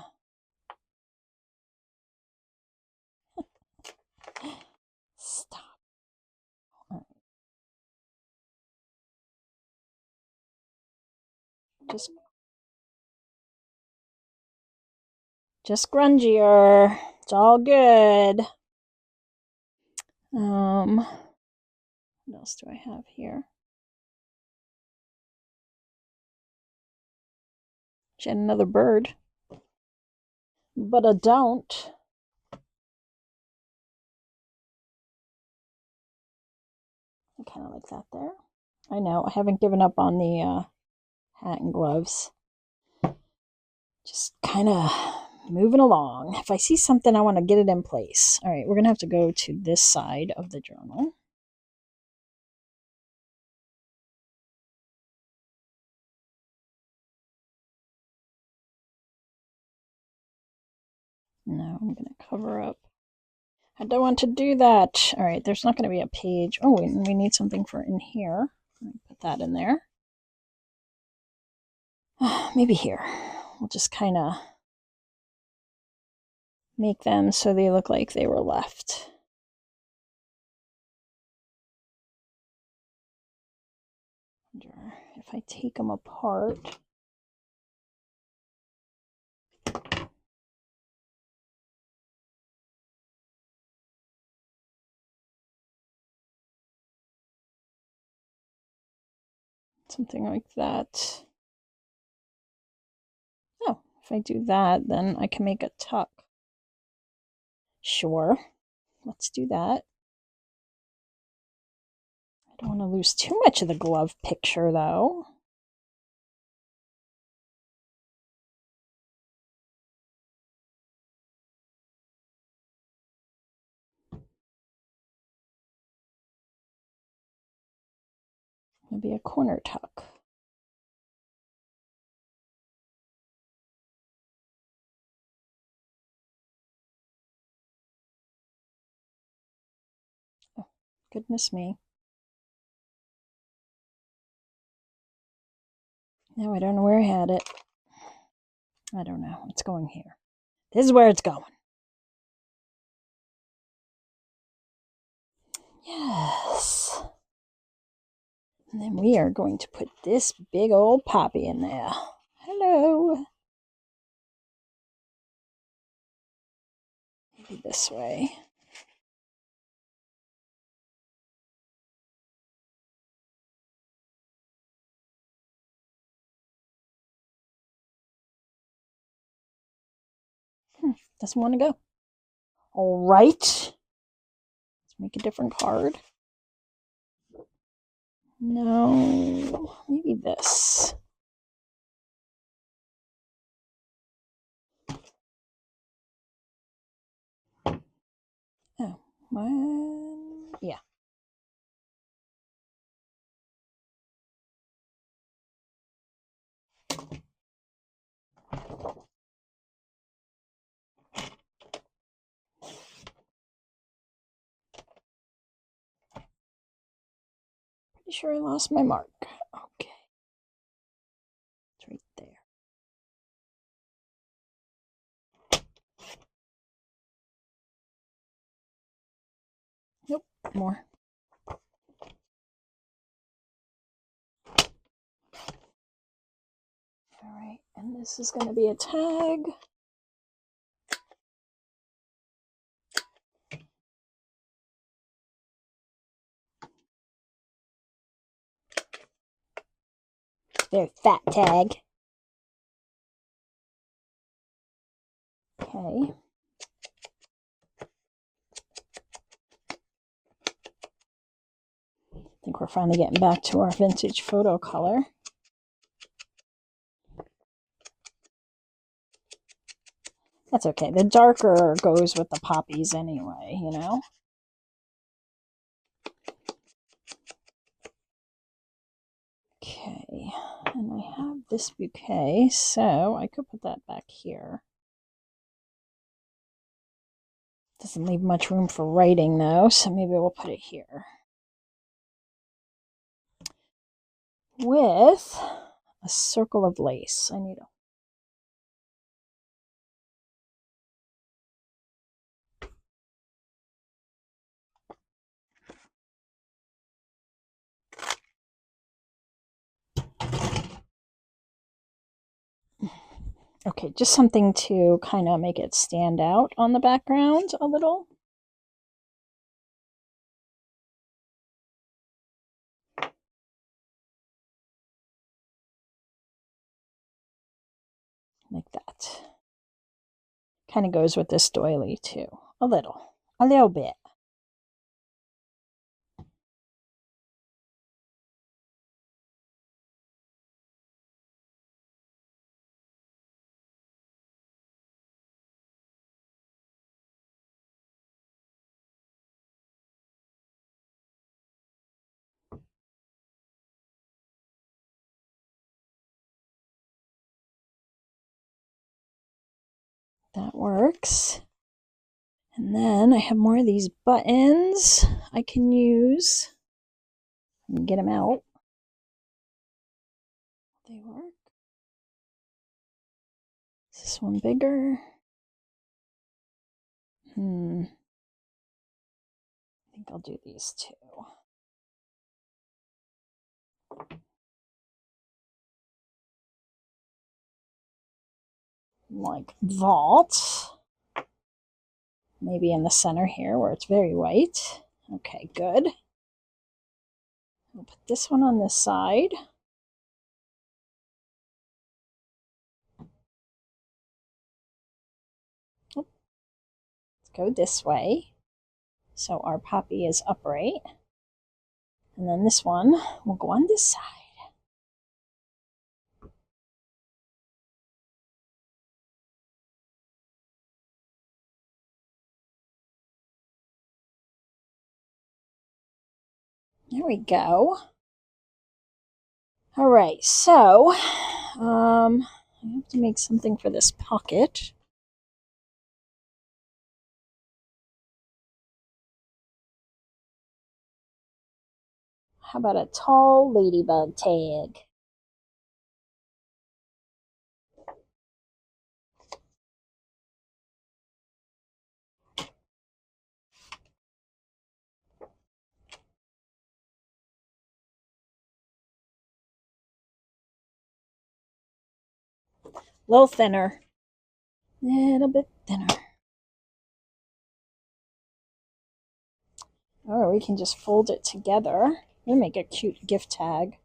Stop. Right. Just grungier. It's all good. What else do I have here? She had another bird. But I don't. I kind of like that there. I know, I haven't given up on the hat and gloves. Just kind of moving along. If I see something, I want to get it in place. All right, we're going to have to go to this side of the journal. No, I'm going to cover up. I don't want to do that. All right, there's not going to be a page. Oh, we need something for in here. Let me put that in there. Maybe here. We'll just kind of make them so they look like they were left. If I take them apart. Something like that. Oh, if I do that, then I can make a tuck. Sure, let's do that. I don't want to lose too much of the glove picture, though. Maybe a corner tuck. Goodness me. Now I don't know where I had it. I don't know. It's going here. This is where it's going. Yes. And then we are going to put this big old poppy in there. Hello. Maybe this way. Doesn't want to go. All right. Let's make a different card. No, maybe this. Oh, one. Yeah. Pretty sure I lost my mark. Okay. It's right there. Nope, more. All right, and this is going to be a tag. Very fat tag. Okay. I think we're finally getting back to our vintage photo color. That's okay. The darker goes with the poppies anyway, you know? Okay, and I have this bouquet, so I could put that back here. Doesn't leave much room for writing though, so maybe we'll put it here. With a circle of lace. I need a okay, just something to kind of make it stand out on the background a little. Like that. Kind of goes with this doily too. A little bit. That works. And then I have more of these buttons I can use. Get them out. They work. Is this one bigger? I think I'll do these two. Like vault. Maybe in the center here where it's very white. Okay, good. We'll put this one on this side. Let's go this way. So our poppy is upright. And then this one will go on this side. There we go. All right, so I have to make something for this pocket. How about a tall ladybug tag? A little thinner. Little bit thinner. Or we can just fold it together. We'll make a cute gift tag.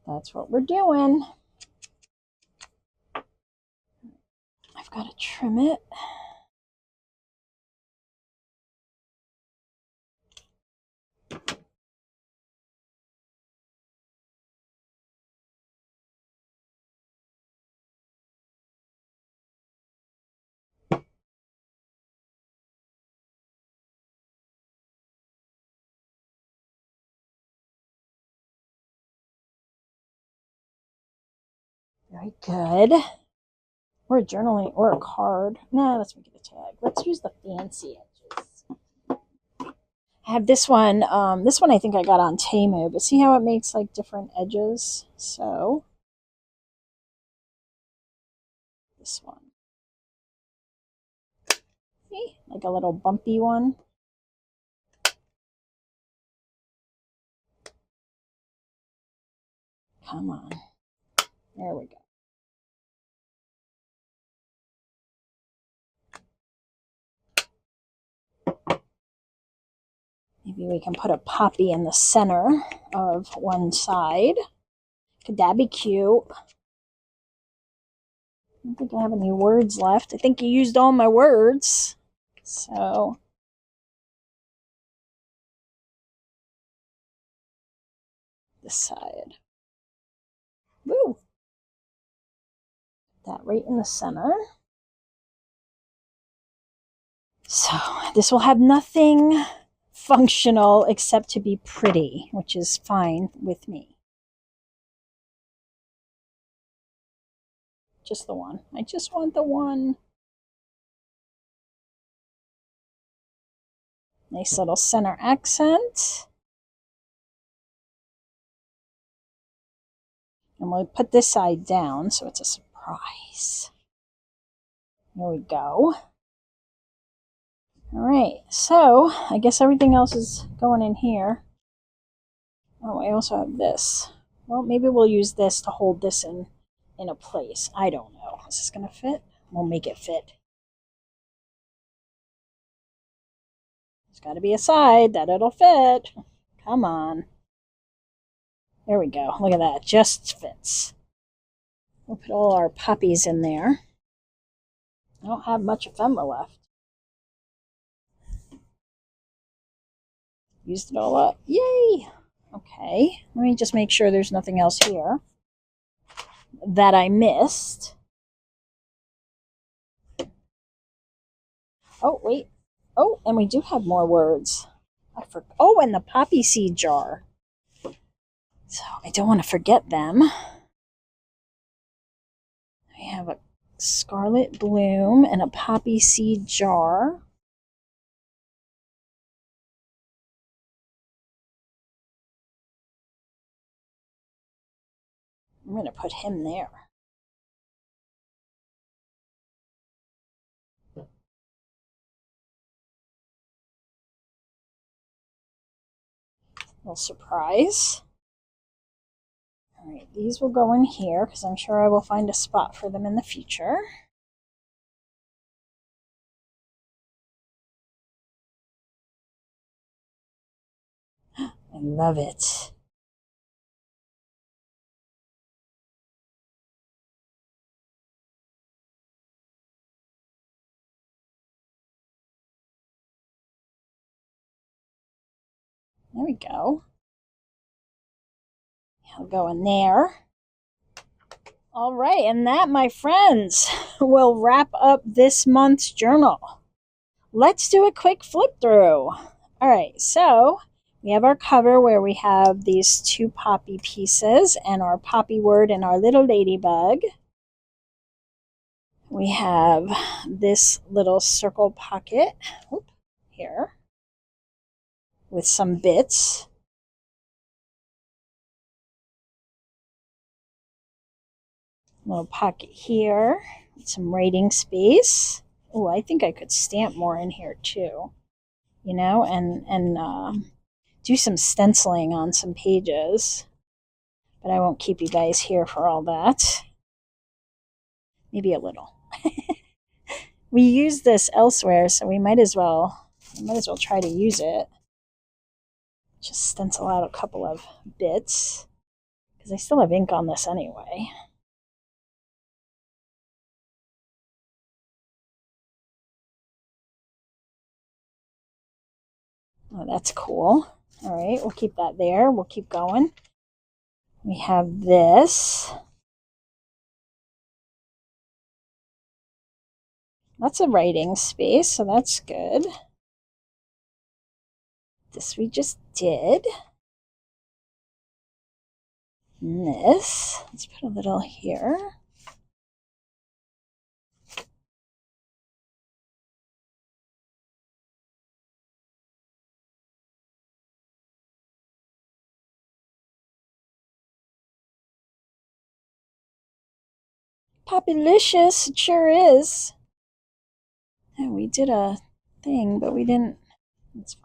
That's what we're doing. I've got to trim it. Very good. Or a journaling or a card. Nah, let's make it a tag. Let's use the fancy edges. I have this one. This one I think I got on Temu, but see how it makes like different edges? So this one. See? Like a little bumpy one. Come on. There we go. Maybe we can put a poppy in the center of one side. Could that be cute? I don't think I have any words left. I think you used all my words. So this side. Woo! That right in the center. So this will have nothing functional except to be pretty, which is fine with me. Just the one. I just want the one. Nice little center accent. And we'll put this side down so it's a surprise. There we go. All right, so I guess everything else is going in here. Oh, I also have this. Well, maybe we'll use this to hold this in a place. I don't know. Is this going to fit? We'll make it fit. There's got to be a side that it'll fit. Come on. There we go. Look at that. Just fits. We'll put all our poppies in there. I don't have much ephemera left. Used it all up. Yay! Okay, let me just make sure there's nothing else here that I missed. Oh, wait. Oh, and we do have more words. Oh, and the poppy seed jar. So I don't want to forget them. I have a scarlet bloom and a poppy seed jar. I'm going to put him there. Little surprise. All right, these will go in here because I'm sure I will find a spot for them in the future. I love it. There we go. I'll go in there. All right, and that, my friends, will wrap up this month's journal. Let's do a quick flip through. All right, so we have our cover where we have these two poppy pieces and our poppy word and our little ladybug. We have this little circle pocket here with some bits. Little pocket here with some writing space. Oh, I think I could stamp more in here too, you know, and do some stenciling on some pages. But I won't keep you guys here for all that. Maybe a little. We use this elsewhere, so we might as well try to use it. Just stencil out a couple of bits because I still have ink on this anyway. Oh, that's cool. All right, we'll keep that there. We'll keep going. We have this. Lots of writing space, so that's good. This we just did. And this, let's put a little here. Populicious, it sure is. Yeah, we did a thing, but we didn't. That's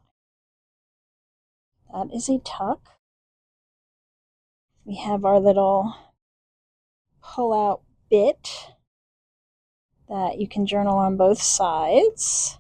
fine. That is a tuck. We have our little pull-out bit that you can journal on both sides.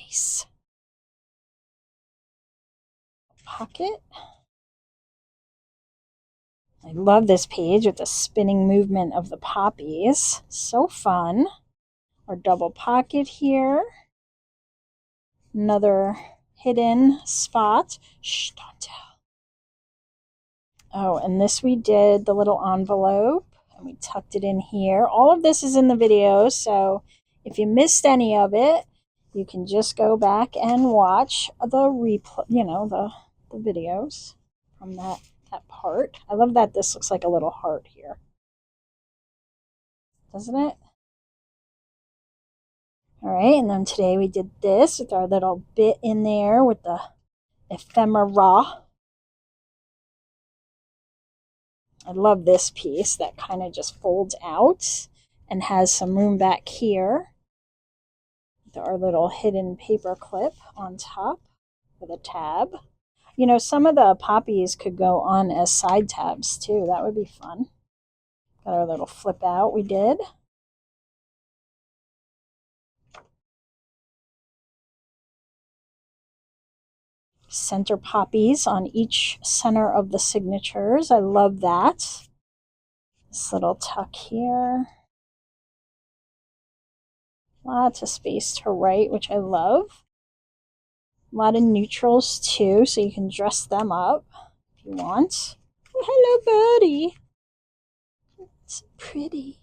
Nice. Pocket. I love this page with the spinning movement of the poppies. So fun. Our double pocket here. Another hidden spot. Shh, don't tell. Oh, and this we did the little envelope and we tucked it in here. All of this is in the video, so if you missed any of it, you can just go back and watch the replay, you know, the videos from that part. I love that this looks like a little heart here. Doesn't it? All right, and then today we did this with our little bit in there with the ephemera. I love this piece that kind of just folds out and has some room back here. With our little hidden paper clip on top with a tab. You know, some of the poppies could go on as side tabs too. That would be fun. Got our little flip out we did. Center poppies on each center of the signatures. I love that. This little tuck here. Lots of space to write, which I love. A lot of neutrals too, so you can dress them up if you want. Oh, hello, buddy. It's pretty.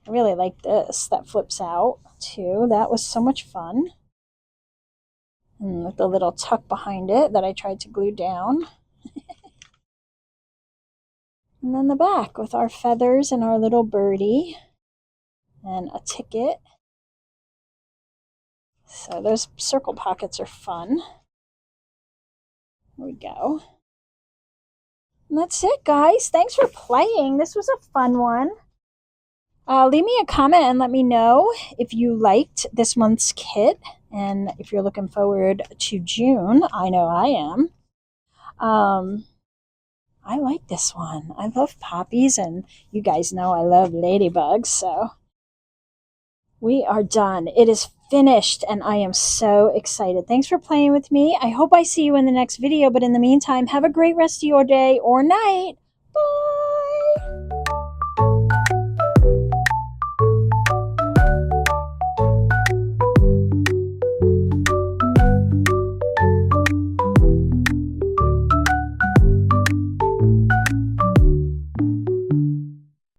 I really like this. That flips out too. That was so much fun. And with the little tuck behind it that I tried to glue down. And then the back with our feathers and our little birdie and a ticket. So those circle pockets are fun. There we go. And that's it, guys. Thanks for playing. This was a fun one. Leave me a comment and let me know if you liked this month's kit and if you're looking forward to June. I know I am. I like this one. I love poppies, and you guys know I love ladybugs, so we are done. It is finished, and I am so excited. Thanks for playing with me. I hope I see you in the next video, but in the meantime, have a great rest of your day or night. Bye!